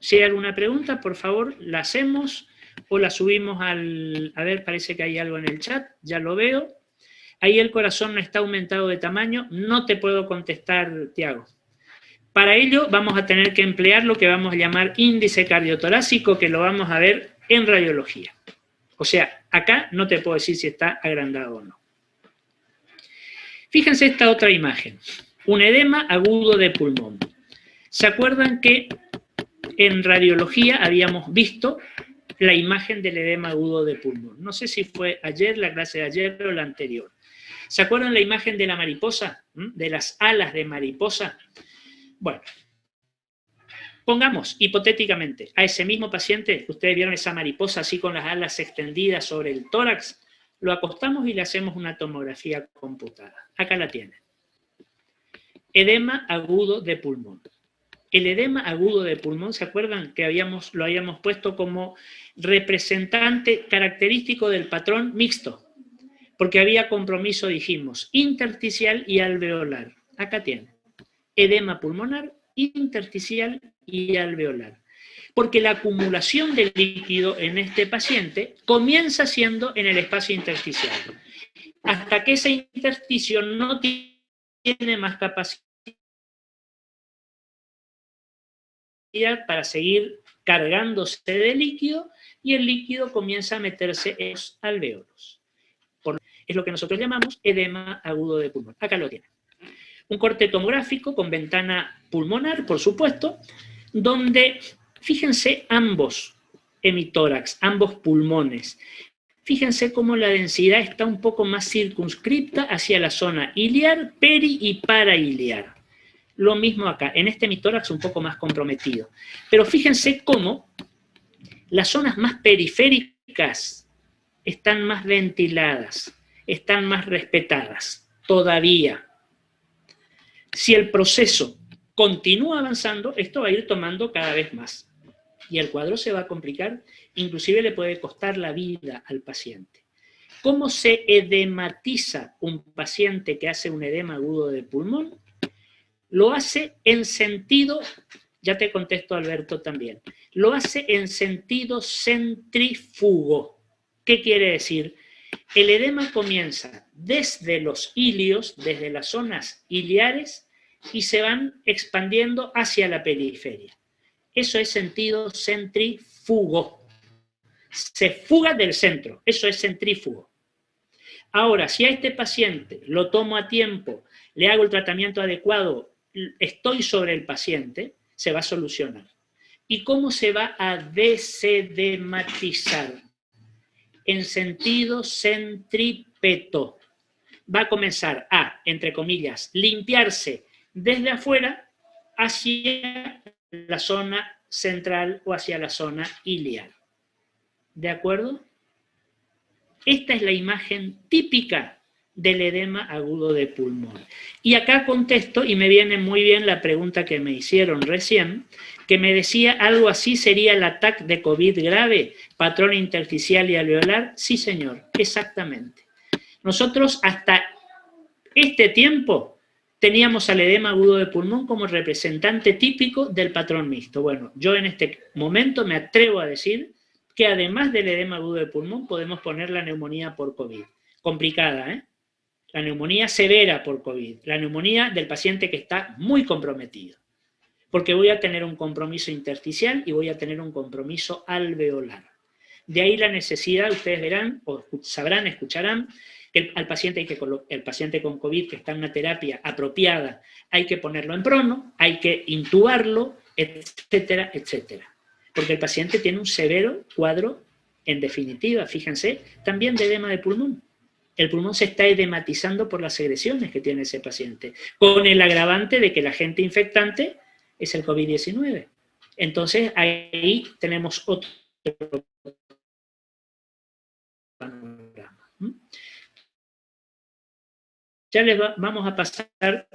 Speaker 1: Si hay alguna pregunta, por favor, la hacemos o la subimos al... A ver, parece que hay algo en el chat, ya lo veo. Ahí el corazón no está aumentado de tamaño, no te puedo contestar, Tiago. Para ello vamos a tener que emplear lo que vamos a llamar índice cardiotorácico, que lo vamos a ver en radiología. O sea, acá no te puedo decir si está agrandado o no. Fíjense esta otra imagen, un edema agudo de pulmón. ¿Se acuerdan que en radiología habíamos visto la imagen del edema agudo de pulmón? No sé si fue ayer, la clase de ayer o la anterior. ¿Se acuerdan la imagen de la mariposa? De las alas de mariposa. Bueno, pongamos hipotéticamente a ese mismo paciente, ustedes vieron esa mariposa así con las alas extendidas sobre el tórax, lo acostamos y le hacemos una tomografía computada. Acá la tienen. Edema agudo de pulmón. El edema agudo de pulmón, ¿se acuerdan que lo habíamos puesto como representante característico del patrón mixto? Porque había compromiso, dijimos, intersticial y alveolar. Acá tienen. Edema pulmonar, intersticial y alveolar. Porque la acumulación de líquido en este paciente comienza siendo en el espacio intersticial. Hasta que ese intersticio no tiene más capacidad para seguir cargándose de líquido y el líquido comienza a meterse en los alvéolos. Es lo que nosotros llamamos edema agudo de pulmón. Acá lo tienen. Un corte tomográfico con ventana pulmonar, por supuesto, donde, fíjense, ambos hemitórax, ambos pulmones. Fíjense cómo la densidad está un poco más circunscripta hacia la zona iliar, peri y parailiar. Lo mismo acá, en este hemitórax un poco más comprometido. Pero fíjense cómo las zonas más periféricas están más ventiladas, están más respetadas, todavía. Si el proceso continúa avanzando, esto va a ir tomando cada vez más. Y el cuadro se va a complicar, inclusive le puede costar la vida al paciente. ¿Cómo se edematiza un paciente que hace un edema agudo de pulmón? Lo hace en sentido, ya te contesto Alberto también, lo hace en sentido centrífugo. ¿Qué quiere decir? El edema comienza desde los ilios, desde las zonas iliares, y se van expandiendo hacia la periferia. Eso es sentido centrífugo. Se fuga del centro, eso es centrífugo. Ahora, si a este paciente lo tomo a tiempo, le hago el tratamiento adecuado, estoy sobre el paciente, se va a solucionar. ¿Y cómo se va a desedematizar? En sentido centrípeto. Va a comenzar a, entre comillas, limpiarse desde afuera hacia la zona central o hacia la zona iliar. ¿De acuerdo? Esta es la imagen típica del edema agudo de pulmón. Y acá contesto, y me viene muy bien la pregunta que me hicieron recién, que me decía algo así, ¿sería el ataque de COVID grave, patrón intersticial y alveolar? Sí, señor, exactamente. Nosotros hasta este tiempo teníamos al edema agudo de pulmón como representante típico del patrón mixto. Bueno, yo en este momento me atrevo a decir que además del edema agudo de pulmón podemos poner la neumonía por COVID. Complicada, ¿eh? La neumonía severa por COVID, la neumonía del paciente que está muy comprometido. Porque voy a tener un compromiso intersticial y voy a tener un compromiso alveolar. De ahí la necesidad, ustedes verán, o sabrán, escucharán, que el paciente con COVID que está en una terapia apropiada, hay que ponerlo en prono, hay que intubarlo, etcétera, etcétera. Porque el paciente tiene un severo cuadro, en definitiva, fíjense, también de edema de pulmón. El pulmón se está edematizando por las secreciones que tiene ese paciente, con el agravante de que el agente infectante es el COVID-19. Entonces, ahí tenemos otro panorama. Ya vamos a pasar,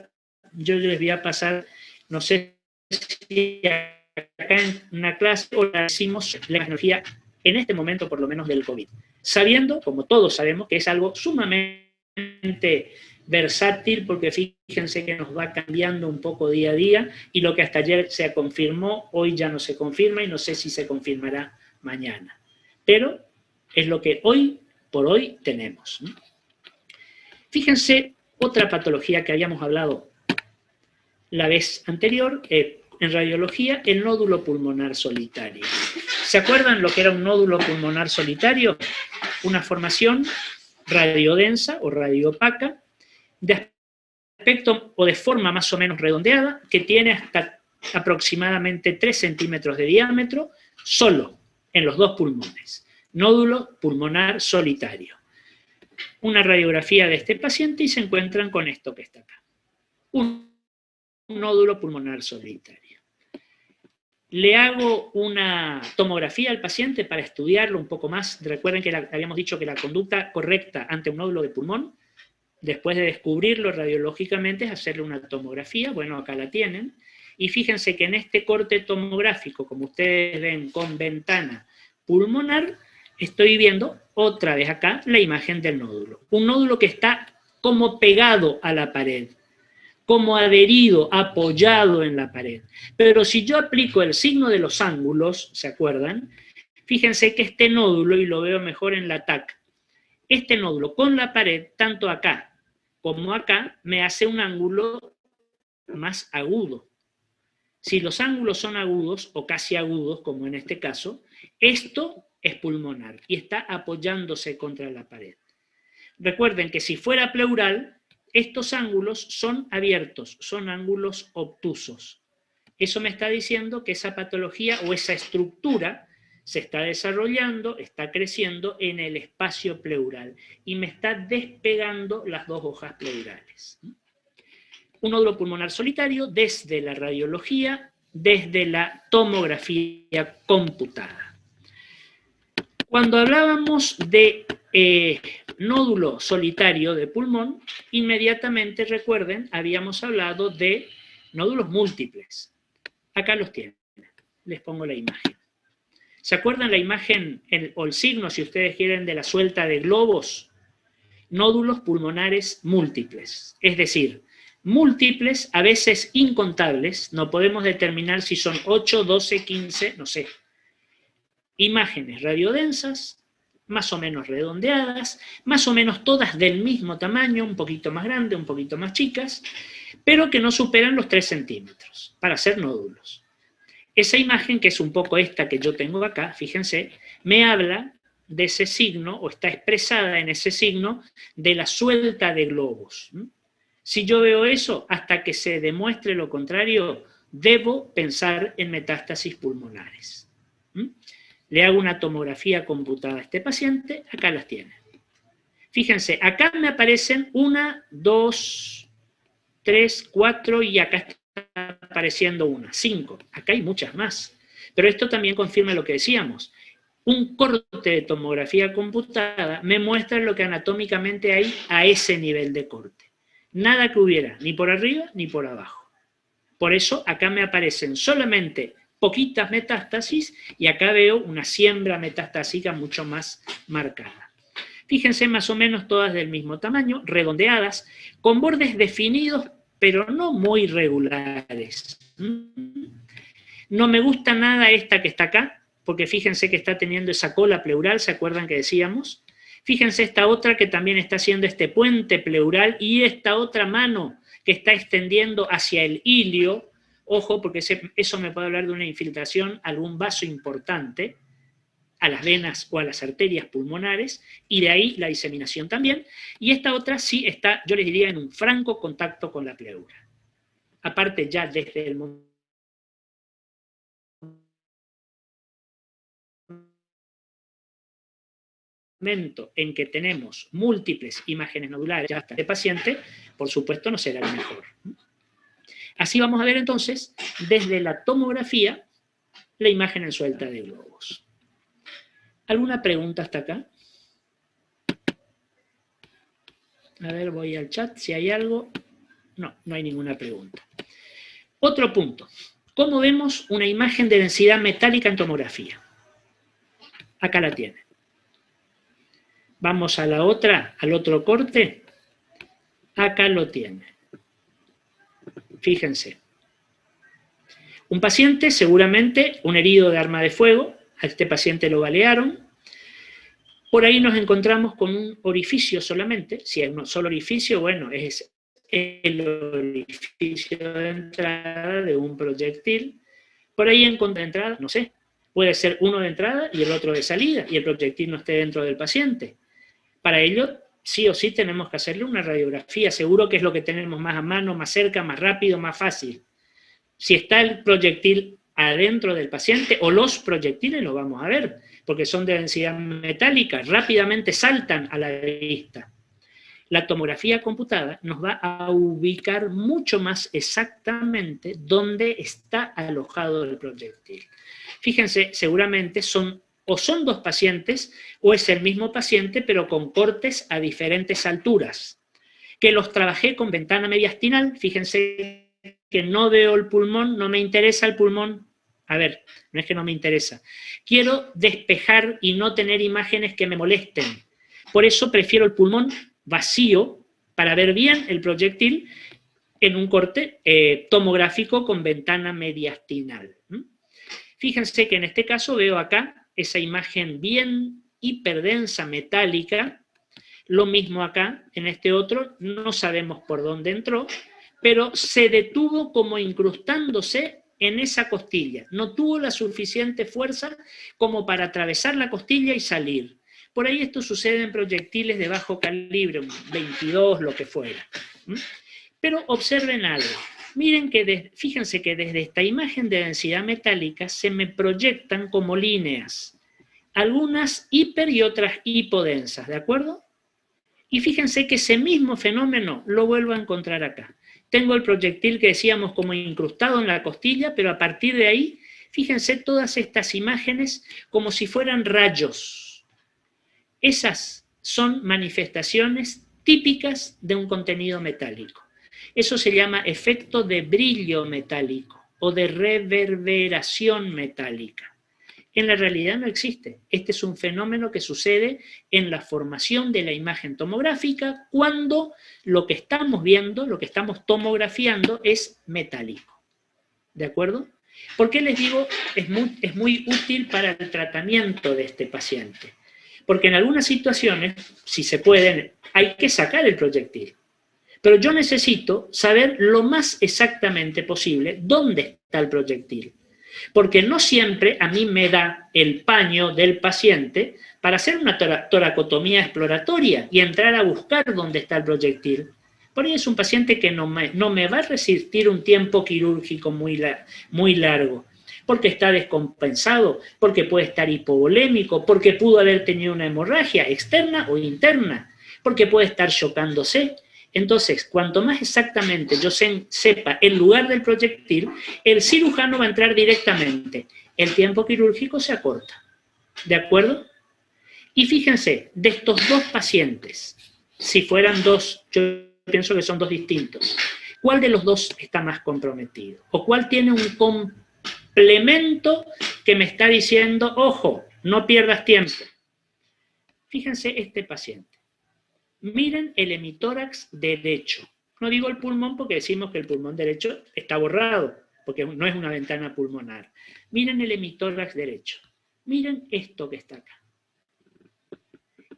Speaker 1: yo les voy a pasar, no sé si acá en una clase o la decimos la tecnología en este momento por lo menos del COVID, sabiendo, como todos sabemos, que es algo sumamente versátil, porque fíjense que nos va cambiando un poco día a día, y lo que hasta ayer se confirmó, hoy ya no se confirma, y no sé si se confirmará mañana. Pero es lo que hoy por hoy tenemos. Fíjense, otra patología que habíamos hablado la vez anterior, en radiología, el nódulo pulmonar solitario. ¿Se acuerdan lo que era un nódulo pulmonar solitario? Una formación radiodensa o radioopaca, de aspecto o de forma más o menos redondeada, que tiene hasta aproximadamente 3 centímetros de diámetro, solo en los dos pulmones. Nódulo pulmonar solitario. Una radiografía de este paciente y se encuentran con esto que está acá. Un nódulo pulmonar solitario. Le hago una tomografía al paciente para estudiarlo un poco más. Recuerden que habíamos dicho que la conducta correcta ante un nódulo de pulmón, después de descubrirlo radiológicamente, es hacerle una tomografía. Bueno, acá la tienen. Y fíjense que en este corte tomográfico, como ustedes ven con ventana pulmonar, estoy viendo otra vez acá la imagen del nódulo. Un nódulo que está como pegado a la pared, como adherido, apoyado en la pared. Pero si yo aplico el signo de los ángulos, ¿se acuerdan? Fíjense que este nódulo, y lo veo mejor en la TAC, este nódulo con la pared, tanto acá como acá, me hace un ángulo más agudo. Si los ángulos son agudos, o casi agudos, como en este caso, esto es pulmonar y está apoyándose contra la pared. Recuerden que si fuera pleural, estos ángulos son abiertos, son ángulos obtusos. Eso me está diciendo que esa patología o esa estructura se está desarrollando, está creciendo en el espacio pleural y me está despegando las dos hojas pleurales. Un nódulo pulmonar solitario desde la radiología, desde la tomografía computada. Cuando hablábamos de nódulo solitario de pulmón, inmediatamente, recuerden, habíamos hablado de nódulos múltiples. Acá los tienen. Les pongo la imagen. ¿Se acuerdan la imagen o el signo, si ustedes quieren, de la suelta de globos? Nódulos pulmonares múltiples. Es decir, múltiples, a veces incontables, no podemos determinar si son 8, 12, 15, no sé. Imágenes radiodensas, más o menos redondeadas, más o menos todas del mismo tamaño, un poquito más grandes, un poquito más chicas, pero que no superan los 3 centímetros para hacer nódulos. Esa imagen, que es un poco esta que yo tengo acá, fíjense, me habla de ese signo, o está expresada en ese signo, de la suelta de globos. Si yo veo eso, hasta que se demuestre lo contrario, debo pensar en metástasis pulmonares. Le hago una tomografía computada a este paciente, acá las tienen. Fíjense, acá me aparecen 1, 2, 3, 4 y acá está apareciendo 1, 5. Acá hay muchas más. Pero esto también confirma lo que decíamos. Un corte de tomografía computada me muestra lo que anatómicamente hay a ese nivel de corte. Nada que hubiera, ni por arriba ni por abajo. Por eso acá me aparecen solamente poquitas metástasis y acá veo una siembra metastásica mucho más marcada. Fíjense, más o menos todas del mismo tamaño, redondeadas, con bordes definidos, pero no muy regulares. No me gusta nada esta que está acá, porque fíjense que está teniendo esa cola pleural, ¿se acuerdan que decíamos? Fíjense esta otra que también está haciendo este puente pleural y esta otra mano que está extendiendo hacia el ilio. Ojo, porque eso me puede hablar de una infiltración a algún vaso importante, a las venas o a las arterias pulmonares, y de ahí la diseminación también. Y esta otra sí está, yo les diría, en un franco contacto con la pleura. Aparte, ya desde el momento en que tenemos múltiples imágenes nodulares ya hasta de paciente, por supuesto no será el mejor. Así vamos a ver entonces, desde la tomografía, la imagen en suelta de globos. ¿Alguna pregunta hasta acá? A ver, voy al chat, si hay algo. No, no hay ninguna pregunta. Otro punto. ¿Cómo vemos una imagen de densidad metálica en tomografía? Acá la tiene. Vamos a la otra, al otro corte. Acá lo tiene. Fíjense. Un paciente, seguramente un herido de arma de fuego. A este paciente lo balearon. Por ahí nos encontramos con un orificio solamente. Si es un solo orificio, bueno, es el orificio de entrada de un proyectil. Por ahí en contraentrada, no sé, puede ser uno de entrada y el otro de salida, y el proyectil no esté dentro del paciente. Para ello, sí o sí tenemos que hacerle una radiografía. Seguro que es lo que tenemos más a mano, más cerca, más rápido, más fácil. Si está el proyectil adentro del paciente, o los proyectiles los vamos a ver, porque son de densidad metálica, rápidamente saltan a la vista. La tomografía computada nos va a ubicar mucho más exactamente dónde está alojado el proyectil. Fíjense, seguramente son dos pacientes, o es el mismo paciente, pero con cortes a diferentes alturas. Que los trabajé con ventana mediastinal, fíjense que no veo el pulmón, no me interesa el pulmón. A ver, no es que no me interesa. Quiero despejar y no tener imágenes que me molesten. Por eso prefiero el pulmón vacío para ver bien el proyectil en un corte tomográfico con ventana mediastinal. Fíjense que en este caso veo acá esa imagen bien hiperdensa metálica. Lo mismo acá, en este otro, no sabemos por dónde entró, pero se detuvo como incrustándose en esa costilla. No tuvo la suficiente fuerza como para atravesar la costilla y salir. Por ahí esto sucede en proyectiles de bajo calibre, un 22, lo que fuera. Pero observen algo. Miren que, fíjense que desde esta imagen de densidad metálica se me proyectan como líneas. Algunas hiper y otras hipodensas, ¿de acuerdo? Y fíjense que ese mismo fenómeno lo vuelvo a encontrar acá. Tengo el proyectil que decíamos como incrustado en la costilla, pero a partir de ahí, fíjense todas estas imágenes como si fueran rayos. Esas son manifestaciones típicas de un contenido metálico. Eso se llama efecto de brillo metálico o de reverberación metálica. En la realidad no existe. Este es un fenómeno que sucede en la formación de la imagen tomográfica cuando lo que estamos viendo, lo que estamos tomografiando es metálico. ¿De acuerdo? ¿Por qué les digo es muy útil para el tratamiento de este paciente? Porque en algunas situaciones, si se pueden, hay que sacar el proyectil. Pero yo necesito saber lo más exactamente posible dónde está el proyectil. Porque no siempre a mí me da el paño del paciente para hacer una toracotomía exploratoria y entrar a buscar dónde está el proyectil. Por ahí es un paciente que no me va a resistir un tiempo quirúrgico muy largo, porque está descompensado, porque puede estar hipovolémico, porque pudo haber tenido una hemorragia externa o interna, porque puede estar chocándose. Entonces, cuanto más exactamente yo sepa el lugar del proyectil, el cirujano va a entrar directamente. El tiempo quirúrgico se acorta. ¿De acuerdo? Y fíjense, de estos dos pacientes, si fueran dos, yo pienso que son dos distintos, ¿cuál de los dos está más comprometido? ¿O cuál tiene un complemento que me está diciendo, ojo, no pierdas tiempo? Fíjense este paciente. Miren el hemitórax derecho. No digo el pulmón porque decimos que el pulmón derecho está borrado, porque no es una ventana pulmonar. Miren el hemitórax derecho. Miren esto que está acá.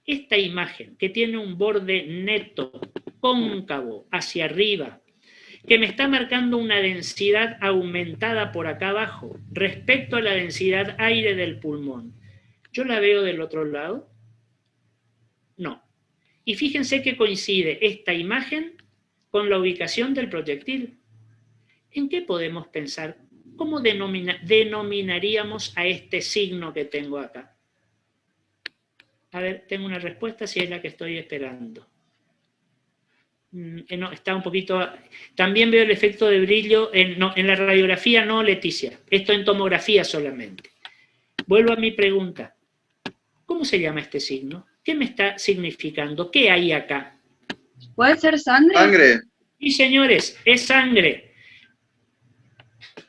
Speaker 1: Esta imagen que tiene un borde neto, cóncavo, hacia arriba, que me está marcando una densidad aumentada por acá abajo respecto a la densidad aire del pulmón. ¿Yo la veo del otro lado? No. Y fíjense que coincide esta imagen con la ubicación del proyectil. ¿En qué podemos pensar? ¿Cómo denominaríamos a este signo que tengo acá? A ver, tengo una respuesta si es la que estoy esperando. No, está un poquito... También veo el efecto de brillo, en la radiografía no, Leticia. Esto en tomografía solamente. Vuelvo a mi pregunta. ¿Cómo se llama este signo? ¿Qué me está significando? ¿Qué hay acá?
Speaker 4: ¿Puede ser sangre?
Speaker 6: Sangre.
Speaker 1: Sí, señores, es sangre.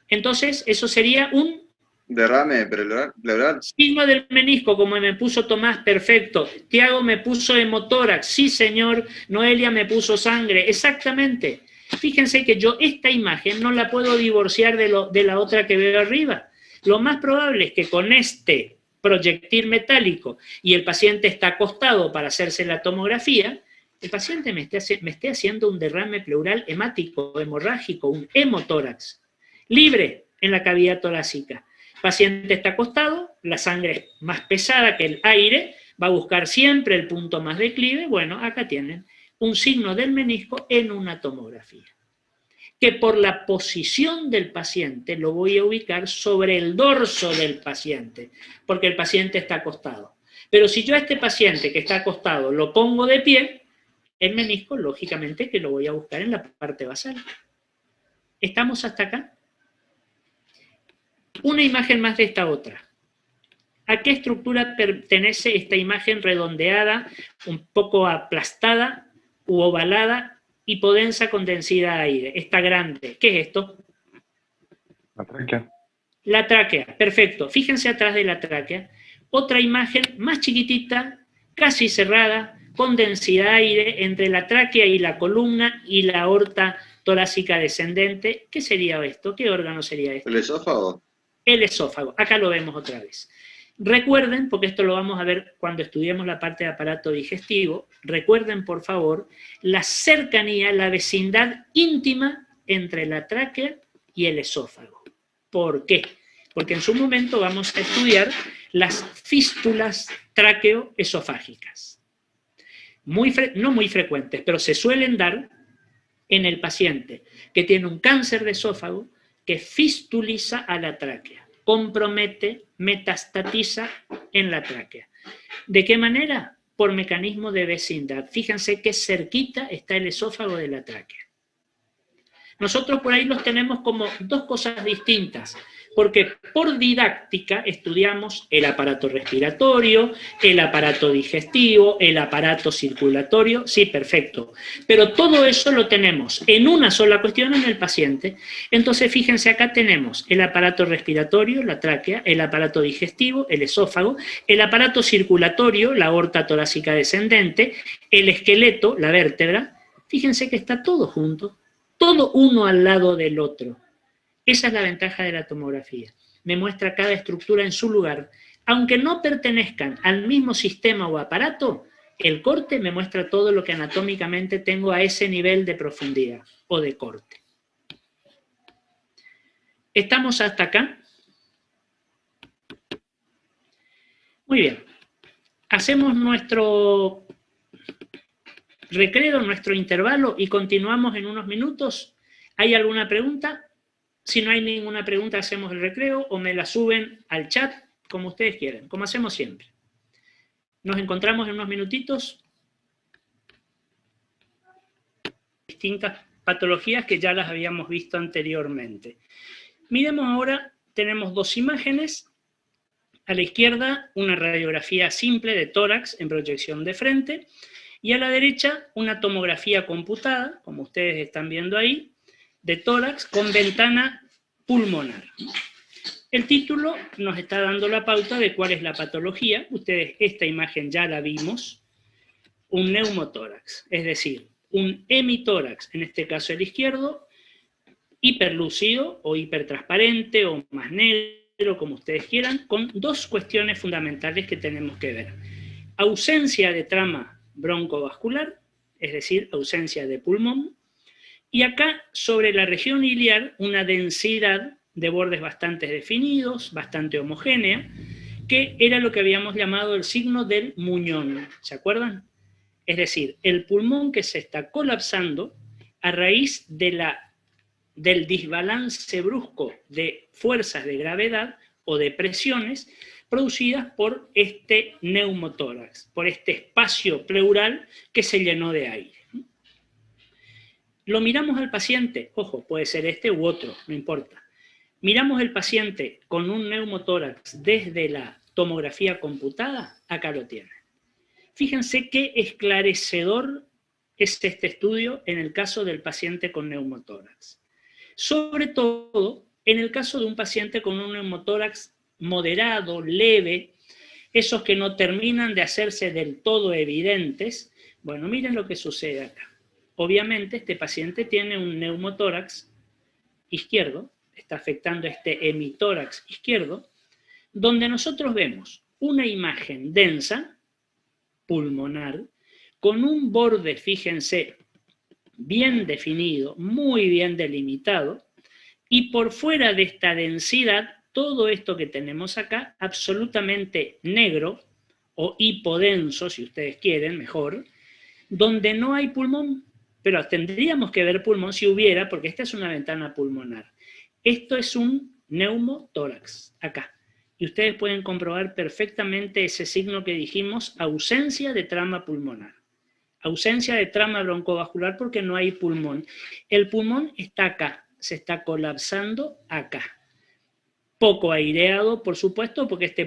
Speaker 1: Entonces, eso sería un
Speaker 6: Derrame pleural.
Speaker 1: signo del menisco, como me puso Tomás, perfecto. Tiago me puso hemotórax, sí señor. Noelia me puso sangre, exactamente. Fíjense que yo esta imagen no la puedo divorciar de la otra que veo arriba. Lo más probable es que con este proyectil metálico y el paciente está acostado para hacerse la tomografía, el paciente me esté haciendo un derrame pleural hemático, hemorrágico, un hemotórax, libre en la cavidad torácica. El paciente está acostado, la sangre es más pesada que el aire, va a buscar siempre el punto más declive. Bueno, acá tienen un signo del menisco en una tomografía, que por la posición del paciente lo voy a ubicar sobre el dorso del paciente, porque el paciente está acostado. Pero si yo a este paciente que está acostado lo pongo de pie, el menisco, lógicamente, que lo voy a buscar en la parte basal. ¿Estamos hasta acá? Una imagen más de esta otra. ¿A qué estructura pertenece esta imagen redondeada, un poco aplastada u ovalada, hipodensa con densidad de aire? Esta grande. ¿Qué es esto?
Speaker 7: La tráquea.
Speaker 1: La tráquea, perfecto. Fíjense atrás de la tráquea. Otra imagen más chiquitita, casi cerrada, con densidad de aire entre la tráquea y la columna y la aorta torácica descendente. ¿Qué sería esto? ¿Qué órgano sería esto?
Speaker 6: ¿El esófago?
Speaker 1: El esófago. Acá lo vemos otra vez. Recuerden, porque esto lo vamos a ver cuando estudiemos la parte de aparato digestivo, recuerden por favor la cercanía, la vecindad íntima entre la tráquea y el esófago. ¿Por qué? Porque en su momento vamos a estudiar las fístulas tráqueo-esofágicas. No muy frecuentes, pero se suelen dar en el paciente que tiene un cáncer de esófago que fistuliza a la tráquea, compromete, metastatiza en la tráquea. ¿De qué manera? Por mecanismo de vecindad. Fíjense qué cerquita está el esófago de la tráquea. Nosotros por ahí los tenemos como dos cosas distintas, porque por didáctica estudiamos el aparato respiratorio, el aparato digestivo, el aparato circulatorio, sí, perfecto. Pero todo eso lo tenemos en una sola cuestión en el paciente. Entonces, fíjense, acá tenemos el aparato respiratorio, la tráquea, el aparato digestivo, el esófago, el aparato circulatorio, la aorta torácica descendente, el esqueleto, la vértebra. Fíjense que está todo junto, todo uno al lado del otro. Esa es la ventaja de la tomografía. Me muestra cada estructura en su lugar. Aunque no pertenezcan al mismo sistema o aparato, el corte me muestra todo lo que anatómicamente tengo a ese nivel de profundidad o de corte. ¿Estamos hasta acá? Muy bien. Hacemos nuestro recreo, nuestro intervalo y continuamos en unos minutos. ¿Hay alguna pregunta? Si no hay ninguna pregunta, hacemos el recreo o me la suben al chat, como ustedes quieran, como hacemos siempre. Nos encontramos en unos minutitos. Distintas patologías que ya las habíamos visto anteriormente. Miremos ahora, tenemos dos imágenes. A la izquierda, una radiografía simple de tórax en proyección de frente. Y a la derecha, una tomografía computada, como ustedes están viendo ahí, de tórax con ventana pulmonar. El título nos está dando la pauta de cuál es la patología. Ustedes esta imagen ya la vimos. Un neumotórax, es decir, un hemitórax, en este caso el izquierdo, hiperlúcido o hipertransparente o más negro, como ustedes quieran, con dos cuestiones fundamentales que tenemos que ver. Ausencia de trama broncovascular, es decir, ausencia de pulmón, y acá, sobre la región iliar, una densidad de bordes bastante definidos, bastante homogénea, que era lo que habíamos llamado el signo del muñón. ¿Se acuerdan? Es decir, el pulmón que se está colapsando a raíz del desbalance brusco de fuerzas de gravedad o de presiones producidas por este neumotórax, por este espacio pleural que se llenó de aire. Lo miramos al paciente, ojo, puede ser este u otro, no importa. Miramos el paciente con un neumotórax desde la tomografía computada, acá lo tienen. Fíjense qué esclarecedor es este estudio en el caso del paciente con neumotórax. Sobre todo en el caso de un paciente con un neumotórax moderado, leve, esos que no terminan de hacerse del todo evidentes. Bueno, miren lo que sucede acá. Obviamente este paciente tiene un neumotórax izquierdo, está afectando este hemitórax izquierdo, donde nosotros vemos una imagen densa, pulmonar, con un borde, fíjense, bien definido, muy bien delimitado, y por fuera de esta densidad, todo esto que tenemos acá, absolutamente negro, o hipodenso, si ustedes quieren, mejor, donde no hay pulmón, pero tendríamos que ver pulmón si hubiera, porque esta es una ventana pulmonar. Esto es un neumotórax, acá. Y ustedes pueden comprobar perfectamente ese signo que dijimos, ausencia de trama pulmonar. Ausencia de trama broncovascular porque no hay pulmón. El pulmón está acá, se está colapsando acá. Poco aireado, por supuesto, porque este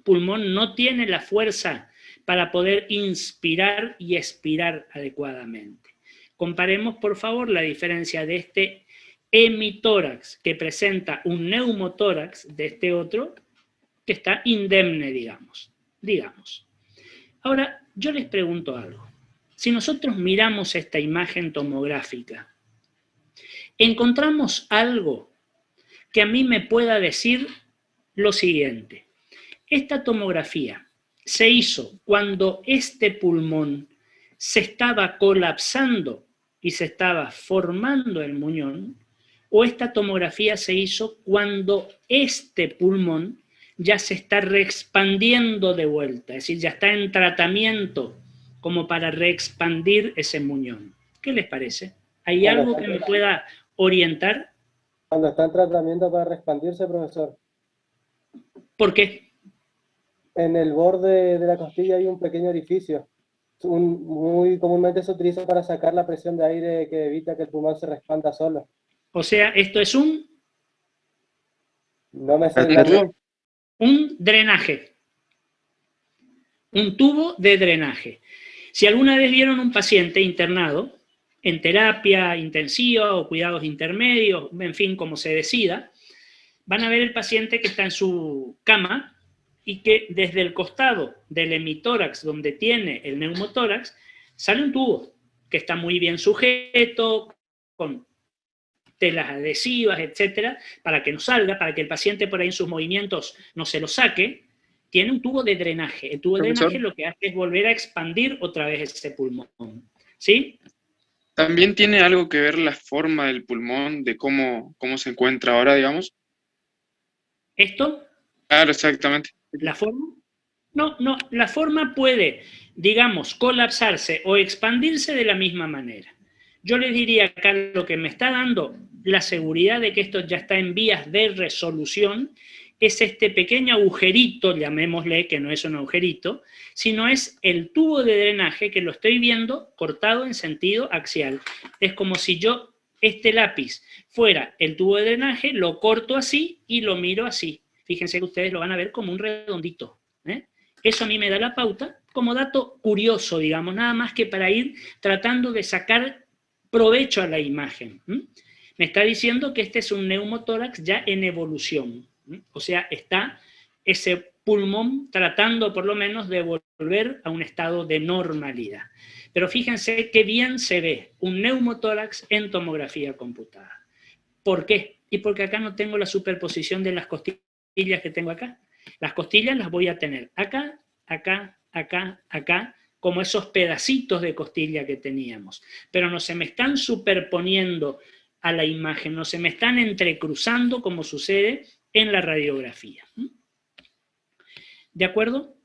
Speaker 1: pulmón no tiene la fuerza para poder inspirar y expirar adecuadamente. Comparemos, por favor, la diferencia de este hemitórax que presenta un neumotórax de este otro que está indemne, digamos. Ahora, yo les pregunto algo. Si nosotros miramos esta imagen tomográfica, encontramos algo que a mí me pueda decir lo siguiente. Esta tomografía se hizo cuando este pulmón se estaba colapsando y se estaba formando el muñón, o esta tomografía se hizo cuando este pulmón ya se está reexpandiendo de vuelta, es decir, ya está en tratamiento como para reexpandir ese muñón. ¿Qué les parece? ¿Hay algo que me pueda orientar?
Speaker 2: Cuando está en tratamiento para reexpandirse, profesor.
Speaker 1: ¿Por qué?
Speaker 2: En el borde de la costilla hay un pequeño orificio. Muy comúnmente se utiliza para sacar la presión de aire que evita que el pulmón se reexpanda solo.
Speaker 1: O sea, esto es
Speaker 2: No me sé la razón.
Speaker 1: un drenaje. Un tubo de drenaje. Si alguna vez vieron un paciente internado en terapia intensiva o cuidados intermedios, en fin, como se decida, van a ver el paciente que está en su cama y que desde el costado del hemitórax, donde tiene el neumotórax, sale un tubo que está muy bien sujeto, con telas adhesivas, etcétera, para que no salga, para que el paciente por ahí en sus movimientos no se lo saque. Tiene un tubo de drenaje. El tubo de drenaje lo que hace es volver a expandir otra vez ese pulmón. ¿Sí?
Speaker 8: ¿También tiene algo que ver la forma del pulmón, de cómo se encuentra ahora, digamos?
Speaker 1: ¿Esto?
Speaker 8: Claro, exactamente.
Speaker 1: ¿La forma? No, la forma puede, digamos, colapsarse o expandirse de la misma manera. Yo les diría acá lo que me está dando la seguridad de que esto ya está en vías de resolución es este pequeño agujerito, llamémosle, que no es un agujerito, sino es el tubo de drenaje que lo estoy viendo cortado en sentido axial. Es como si yo, este lápiz, fuera el tubo de drenaje, lo corto así y lo miro así. Fíjense que ustedes lo van a ver como un redondito. Eso a mí me da la pauta como dato curioso, digamos, nada más que para ir tratando de sacar provecho a la imagen. Me está diciendo que este es un neumotórax ya en evolución. O sea, está ese pulmón tratando por lo menos de volver a un estado de normalidad. Pero fíjense qué bien se ve un neumotórax en tomografía computada. ¿Por qué? Y porque acá no tengo la superposición de las costillas que tengo acá. Las costillas las voy a tener acá, acá, acá, acá, como esos pedacitos de costilla que teníamos. Pero no se me están superponiendo a la imagen, no se me están entrecruzando como sucede en la radiografía. ¿De acuerdo?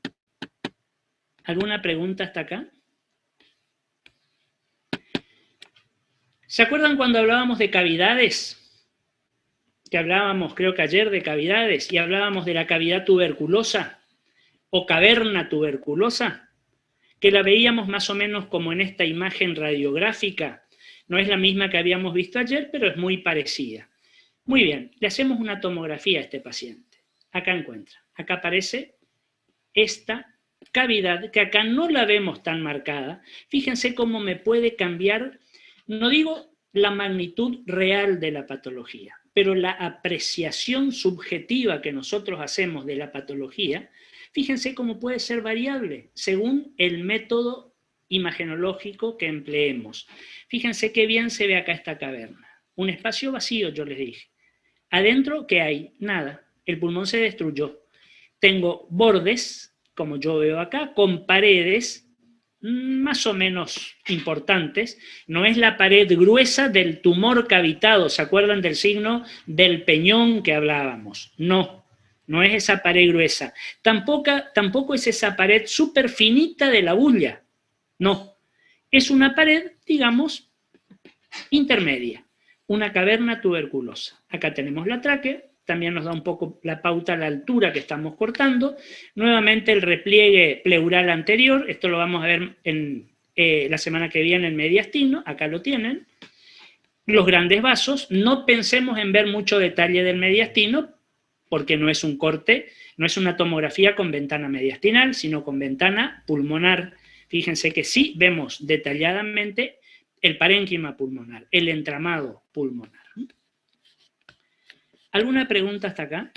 Speaker 1: ¿Alguna pregunta hasta acá? ¿Se acuerdan cuando hablábamos de cavidades? Que hablábamos, creo que ayer, de cavidades, y hablábamos de la cavidad tuberculosa, o caverna tuberculosa, que la veíamos más o menos como en esta imagen radiográfica. No es la misma que habíamos visto ayer, pero es muy parecida. Muy bien, le hacemos una tomografía a este paciente. Acá encuentra. Acá aparece esta cavidad, que acá no la vemos tan marcada. Fíjense cómo me puede cambiar, no digo la magnitud real de la patología, pero la apreciación subjetiva que nosotros hacemos de la patología, fíjense cómo puede ser variable según el método imagenológico que empleemos. Fíjense qué bien se ve acá esta caverna. Un espacio vacío, yo les dije. Adentro, ¿qué hay? Nada. El pulmón se destruyó. Tengo bordes, como yo veo acá, con paredes más o menos importantes. No es la pared gruesa del tumor cavitado. ¿Se acuerdan del signo del peñón que hablábamos? No, no es esa pared gruesa. Tampoco es esa pared súper finita de la bulla. No, es una pared, digamos, intermedia. Una caverna tuberculosa. Acá tenemos la tráquea. También nos da un poco la pauta a la altura que estamos cortando. Nuevamente el repliegue pleural anterior, esto lo vamos a ver en, la semana que viene en mediastino, acá lo tienen. Los grandes vasos, no pensemos en ver mucho detalle del mediastino, porque no es un corte, no es una tomografía con ventana mediastinal, sino con ventana pulmonar. Fíjense que sí vemos detalladamente el parénquima pulmonar, el entramado pulmonar. ¿Alguna pregunta hasta acá?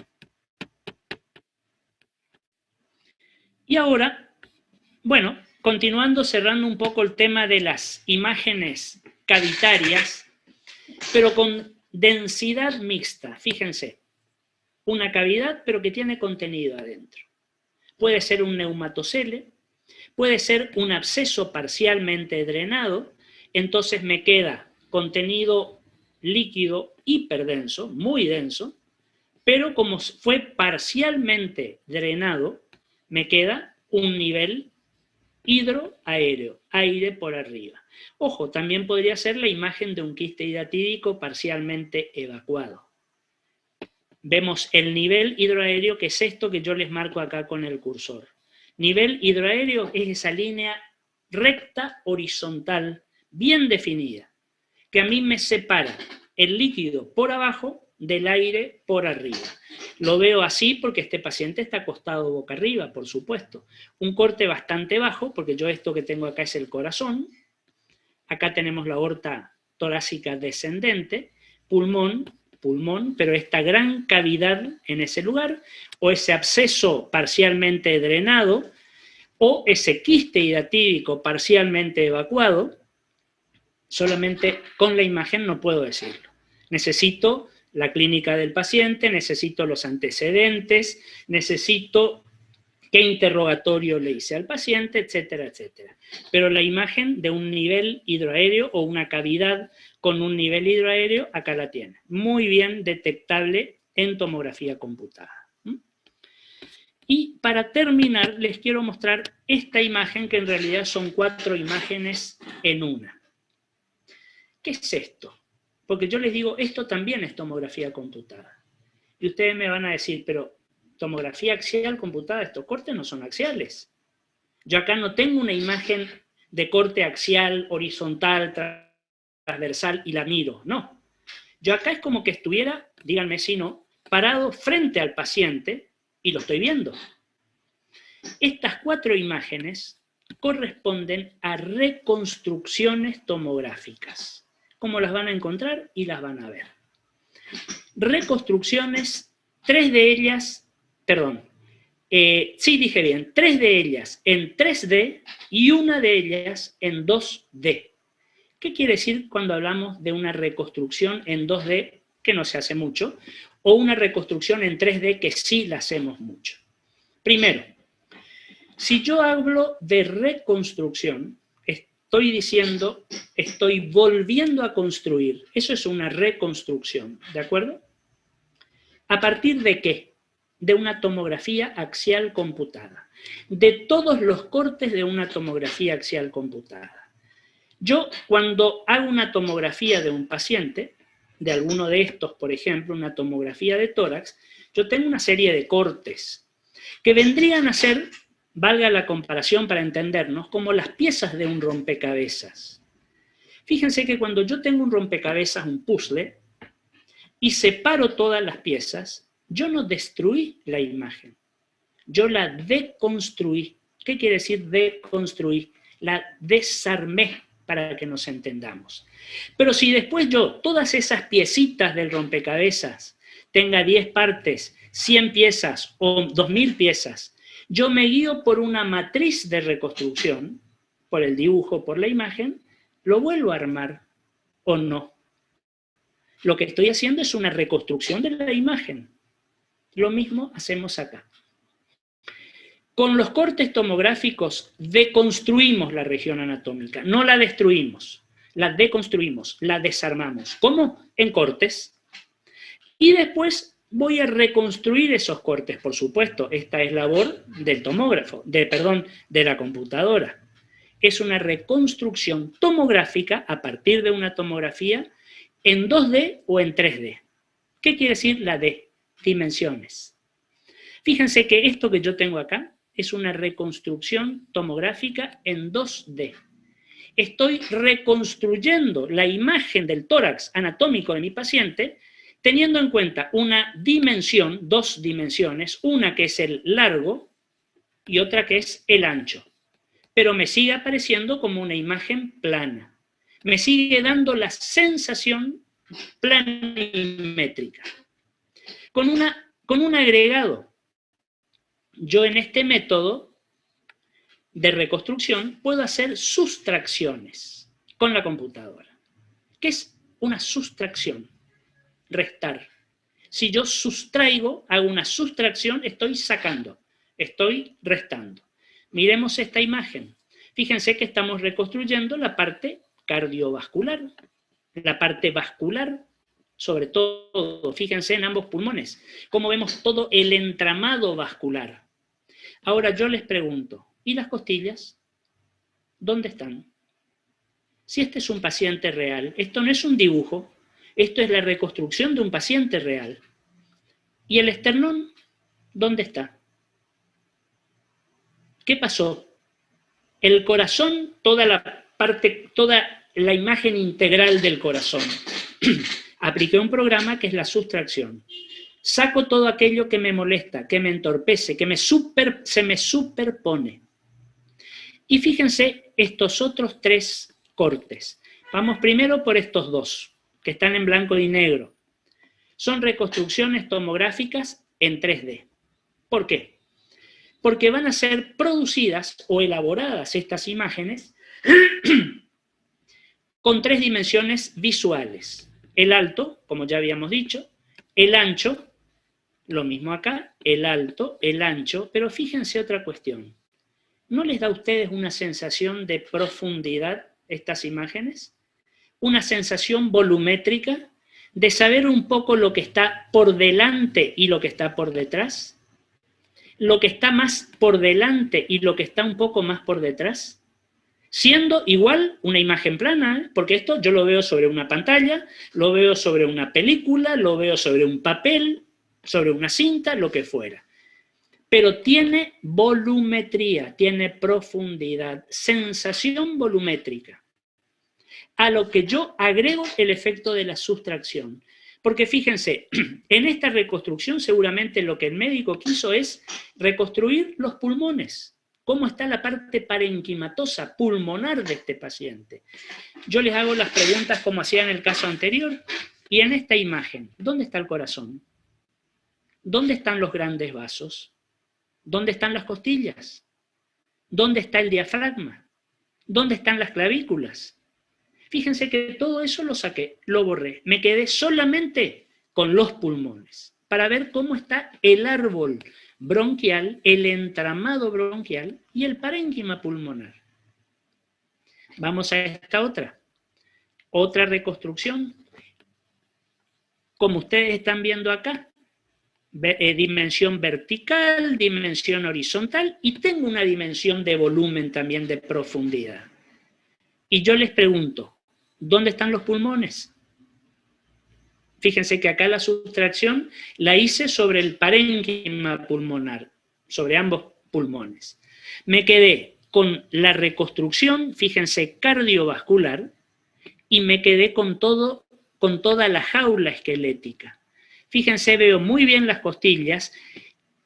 Speaker 1: Y ahora, bueno, continuando, cerrando un poco el tema de las imágenes cavitarias, pero con densidad mixta. Fíjense, una cavidad, pero que tiene contenido adentro. Puede ser un neumatocele, puede ser un absceso parcialmente drenado, entonces me queda contenido líquido hiperdenso, muy denso, pero como fue parcialmente drenado, me queda un nivel hidroaéreo, aire por arriba. Ojo, también podría ser la imagen de un quiste hidatídico parcialmente evacuado. Vemos el nivel hidroaéreo, que es esto que yo les marco acá con el cursor. Nivel hidroaéreo es esa línea recta, horizontal, bien definida, que a mí me separa el líquido por abajo del aire por arriba. Lo veo así porque este paciente está acostado boca arriba, por supuesto. Un corte bastante bajo, porque yo esto que tengo acá es el corazón. Acá tenemos la aorta torácica descendente, pulmón, pero esta gran cavidad en ese lugar, o ese absceso parcialmente drenado, o ese quiste hidatídico parcialmente evacuado. Solamente con la imagen no puedo decirlo. Necesito la clínica del paciente, necesito los antecedentes, necesito qué interrogatorio le hice al paciente, etcétera, etcétera. Pero la imagen de un nivel hidroaéreo o una cavidad con un nivel hidroaéreo, acá la tiene. Muy bien detectable en tomografía computada. Y para terminar, les quiero mostrar esta imagen, que en realidad son 4 imágenes en una. ¿Qué es esto? Porque yo les digo, esto también es tomografía computada. Y ustedes me van a decir, pero tomografía axial computada, estos cortes no son axiales. Yo acá no tengo una imagen de corte axial, horizontal, transversal y la miro, no. Yo acá es como que estuviera, díganme si no, parado frente al paciente y lo estoy viendo. Estas 4 imágenes corresponden a reconstrucciones tomográficas. ¿Cómo las van a encontrar? Y las van a ver. Reconstrucciones, 3 de ellas, perdón, sí dije bien, 3 de ellas en 3D y 1 de ellas en 2D. ¿Qué quiere decir cuando hablamos de una reconstrucción en 2D, que no se hace mucho, o una reconstrucción en 3D, que sí la hacemos mucho? Primero, si yo hablo de reconstrucción, estoy diciendo, estoy volviendo a construir. Eso es una reconstrucción, ¿de acuerdo? ¿A partir de qué? De una tomografía axial computada. De todos los cortes de una tomografía axial computada. Yo, cuando hago una tomografía de un paciente, de alguno de estos, por ejemplo, una tomografía de tórax, yo tengo una serie de cortes que vendrían a ser, valga la comparación para entendernos, como las piezas de un rompecabezas. Fíjense que cuando yo tengo un rompecabezas, un puzzle, y separo todas las piezas, yo no destruí la imagen. Yo la deconstruí. ¿Qué quiere decir deconstruí? La desarmé para que nos entendamos. Pero si después yo, todas esas piecitas del rompecabezas, tenga 10 partes, 100 piezas o 2000 piezas, yo me guío por una matriz de reconstrucción, por el dibujo, por la imagen, lo vuelvo a armar o no. Lo que estoy haciendo es una reconstrucción de la imagen. Lo mismo hacemos acá. Con los cortes tomográficos deconstruimos la región anatómica, no la destruimos, la deconstruimos, la desarmamos. ¿Cómo? En cortes. Y después voy a reconstruir esos cortes, por supuesto. Esta es labor del tomógrafo, de la computadora. Es una reconstrucción tomográfica a partir de una tomografía en 2D o en 3D. ¿Qué quiere decir la D? Dimensiones. Fíjense que esto que yo tengo acá es una reconstrucción tomográfica en 2D. Estoy reconstruyendo la imagen del tórax anatómico de mi paciente teniendo en cuenta una dimensión, 2 dimensiones, una que es el largo y otra que es el ancho. Pero me sigue apareciendo como una imagen plana. Me sigue dando la sensación planimétrica. Con un agregado. Yo en este método de reconstrucción puedo hacer sustracciones con la computadora. ¿Qué es una sustracción? Restar. Si yo sustraigo, hago una sustracción, estoy sacando, estoy restando. Miremos esta imagen. Fíjense que estamos reconstruyendo la parte cardiovascular, la parte vascular, sobre todo, fíjense en ambos pulmones, cómo vemos todo el entramado vascular. Ahora yo les pregunto, ¿y las costillas? ¿Dónde están? Si este es un paciente real, esto no es un dibujo, esto es la reconstrucción de un paciente real. ¿Y el esternón? ¿Dónde está? ¿Qué pasó? El corazón, toda la imagen integral del corazón. Apliqué un programa que es la sustracción. Saco todo aquello que me molesta, que me entorpece, que se me superpone. Y fíjense estos otros 3 cortes. Vamos primero por estos 2, que están en blanco y negro. Son reconstrucciones tomográficas en 3D. ¿Por qué? Porque van a ser producidas o elaboradas estas imágenes con 3 dimensiones visuales. El alto, como ya habíamos dicho, el ancho, lo mismo acá, el alto, el ancho, pero fíjense otra cuestión. ¿No les da a ustedes una sensación de profundidad estas imágenes? Una sensación volumétrica de saber un poco lo que está por delante y lo que está por detrás. Lo que está más por delante y lo que está un poco más por detrás. Siendo igual una imagen plana, porque esto yo lo veo sobre una pantalla, lo veo sobre una película, lo veo sobre un papel, sobre una cinta, lo que fuera. Pero tiene volumetría, tiene profundidad, sensación volumétrica. A lo que yo agrego el efecto de la sustracción. Porque fíjense, en esta reconstrucción seguramente lo que el médico quiso es reconstruir los pulmones. ¿Cómo está la parte parenquimatosa pulmonar de este paciente? Yo les hago las preguntas como hacía en el caso anterior. Y en esta imagen, ¿dónde está el corazón? ¿Dónde están los grandes vasos? ¿Dónde están las costillas? ¿Dónde está el diafragma? ¿Dónde están las clavículas? Fíjense que todo eso lo saqué, lo borré. Me quedé solamente con los pulmones para ver cómo está el árbol bronquial, el entramado bronquial y el parénquima pulmonar. Vamos a esta otra reconstrucción. Como ustedes están viendo acá, dimensión vertical, dimensión horizontal y tengo una dimensión de volumen también de profundidad. Y yo les pregunto, ¿dónde están los pulmones? Fíjense que acá la sustracción la hice sobre el parénquima pulmonar, sobre ambos pulmones. Me quedé con la reconstrucción, fíjense, cardiovascular, y me quedé con toda la jaula esquelética. Fíjense, veo muy bien las costillas,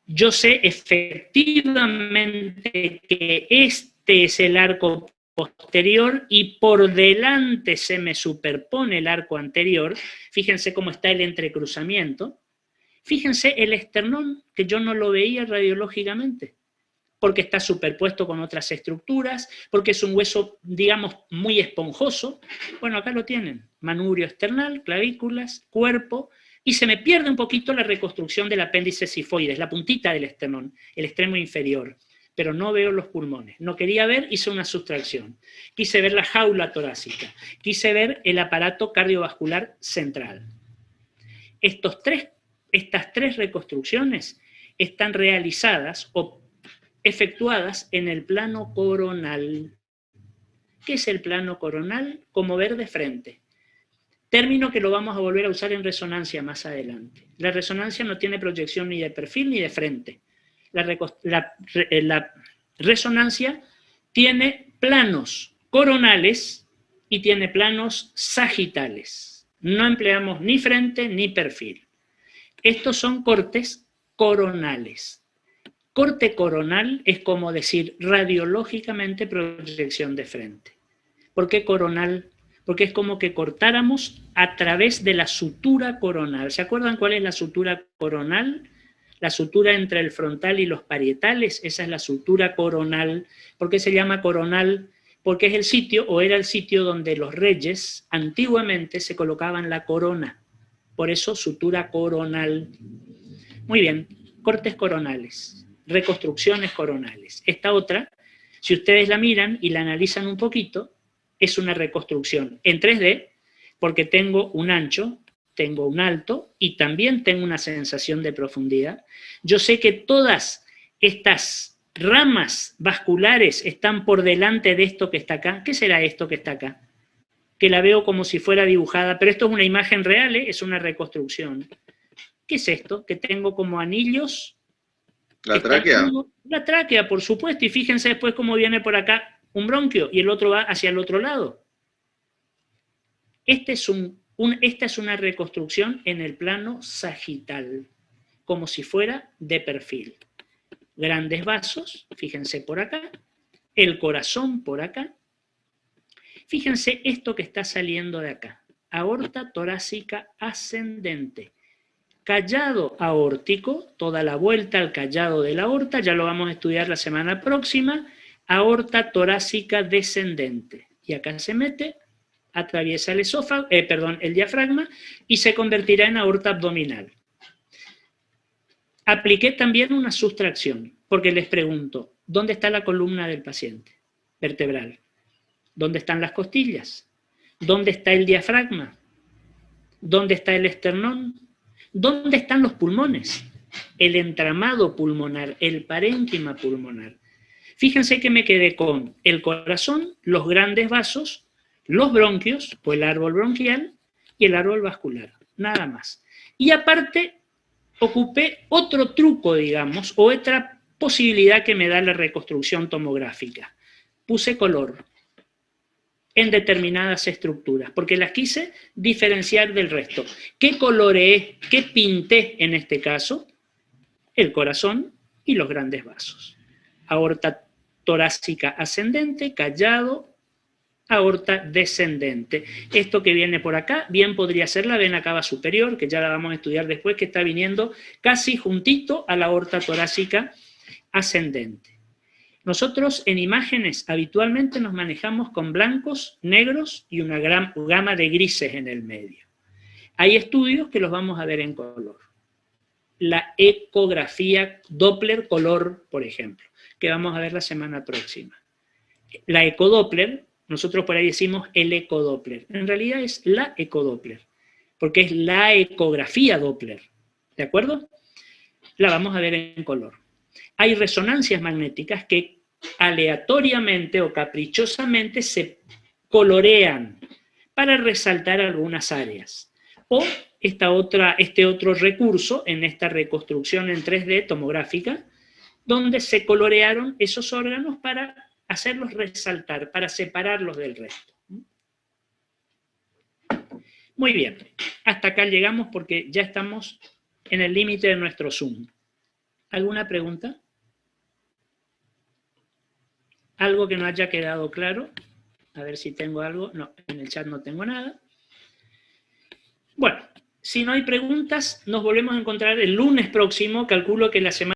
Speaker 1: Yo sé efectivamente que este es el arco posterior y por delante se me superpone el arco anterior. Fíjense cómo está el entrecruzamiento. Fíjense el esternón, que yo no lo veía radiológicamente, porque está superpuesto con otras estructuras, porque es un hueso, digamos, muy esponjoso. Bueno, acá lo tienen, manubrio esternal, clavículas, cuerpo, y se me pierde un poquito la reconstrucción del apéndice sifoides, la puntita del esternón, el extremo inferior, pero no veo los pulmones. No quería ver, hice una sustracción. Quise ver la jaula torácica, quise ver el aparato cardiovascular central. Estas tres reconstrucciones están realizadas o efectuadas en el plano coronal. ¿Qué es el plano coronal? Como ver de frente. Término que lo vamos a volver a usar en resonancia más adelante. La resonancia no tiene proyección ni de perfil ni de frente. La resonancia tiene planos coronales y tiene planos sagitales. No empleamos ni frente ni perfil. Estos son cortes coronales. Corte coronal es como decir radiológicamente proyección de frente. ¿Por qué coronal? Porque es como que cortáramos a través de la sutura coronal. ¿Se acuerdan cuál es la sutura coronal? La sutura entre el frontal y los parietales, esa es la sutura coronal. ¿Por qué se llama coronal? Porque es el sitio, o era el sitio donde los reyes antiguamente se colocaban la corona. Por eso sutura coronal. Muy bien, cortes coronales, reconstrucciones coronales. Esta otra, si ustedes la miran y la analizan un poquito, es una reconstrucción en 3D, porque tengo un ancho, tengo un alto y también tengo una sensación de profundidad. Yo sé que todas estas ramas vasculares están por delante de esto que está acá. ¿Qué será esto que está acá? Que la veo como si fuera dibujada, pero esto es una imagen real, ¿eh? Es una reconstrucción. ¿Qué es esto? Que tengo como anillos.
Speaker 6: ¿La tráquea?
Speaker 1: La tráquea, por supuesto, y fíjense después cómo viene por acá un bronquio y el otro va hacia el otro lado. Esta es una reconstrucción en el plano sagital, como si fuera de perfil. Grandes vasos, fíjense por acá, el corazón por acá. Fíjense esto que está saliendo de acá, aorta torácica ascendente. Callado aórtico, toda la vuelta al callado de la aorta, ya lo vamos a estudiar la semana próxima, aorta torácica descendente. Y acá se mete, atraviesa el esófago, el diafragma, y se convertirá en aorta abdominal. Apliqué también una sustracción, porque les pregunto, ¿dónde está la columna del paciente vertebral? ¿Dónde están las costillas? ¿Dónde está el diafragma? ¿Dónde está el esternón? ¿Dónde están los pulmones? El entramado pulmonar, el parénquima pulmonar. Fíjense que me quedé con el corazón, los grandes vasos, los bronquios, o el árbol bronquial, y el árbol vascular. Nada más. Y aparte, ocupé otro truco, digamos, o otra posibilidad que me da la reconstrucción tomográfica. Puse color en determinadas estructuras, porque las quise diferenciar del resto. ¿Qué coloreé, qué pinté en este caso? El corazón y los grandes vasos. Aorta torácica ascendente, callado, aorta descendente. Esto que viene por acá, bien podría ser la vena cava superior, que ya la vamos a estudiar después, que está viniendo casi juntito a la aorta torácica ascendente. Nosotros en imágenes habitualmente nos manejamos con blancos, negros y una gran gama de grises en el medio. Hay estudios que los vamos a ver en color. La ecografía Doppler color, por ejemplo, que vamos a ver la semana próxima. La ecodoppler, nosotros por ahí decimos el ecodoppler. En realidad es la ecodoppler, porque es la ecografía Doppler. ¿De acuerdo? La vamos a ver en color. Hay resonancias magnéticas que aleatoriamente o caprichosamente se colorean para resaltar algunas áreas. O este otro recurso en esta reconstrucción en 3D tomográfica, donde se colorearon esos órganos para hacerlos resaltar, para separarlos del resto. Muy bien, hasta acá llegamos porque ya estamos en el límite de nuestro Zoom. ¿Alguna pregunta? ¿Algo que no haya quedado claro? A ver si tengo algo. No, en el chat no tengo nada. Bueno, si no hay preguntas, nos volvemos a encontrar el lunes próximo. Calculo que la semana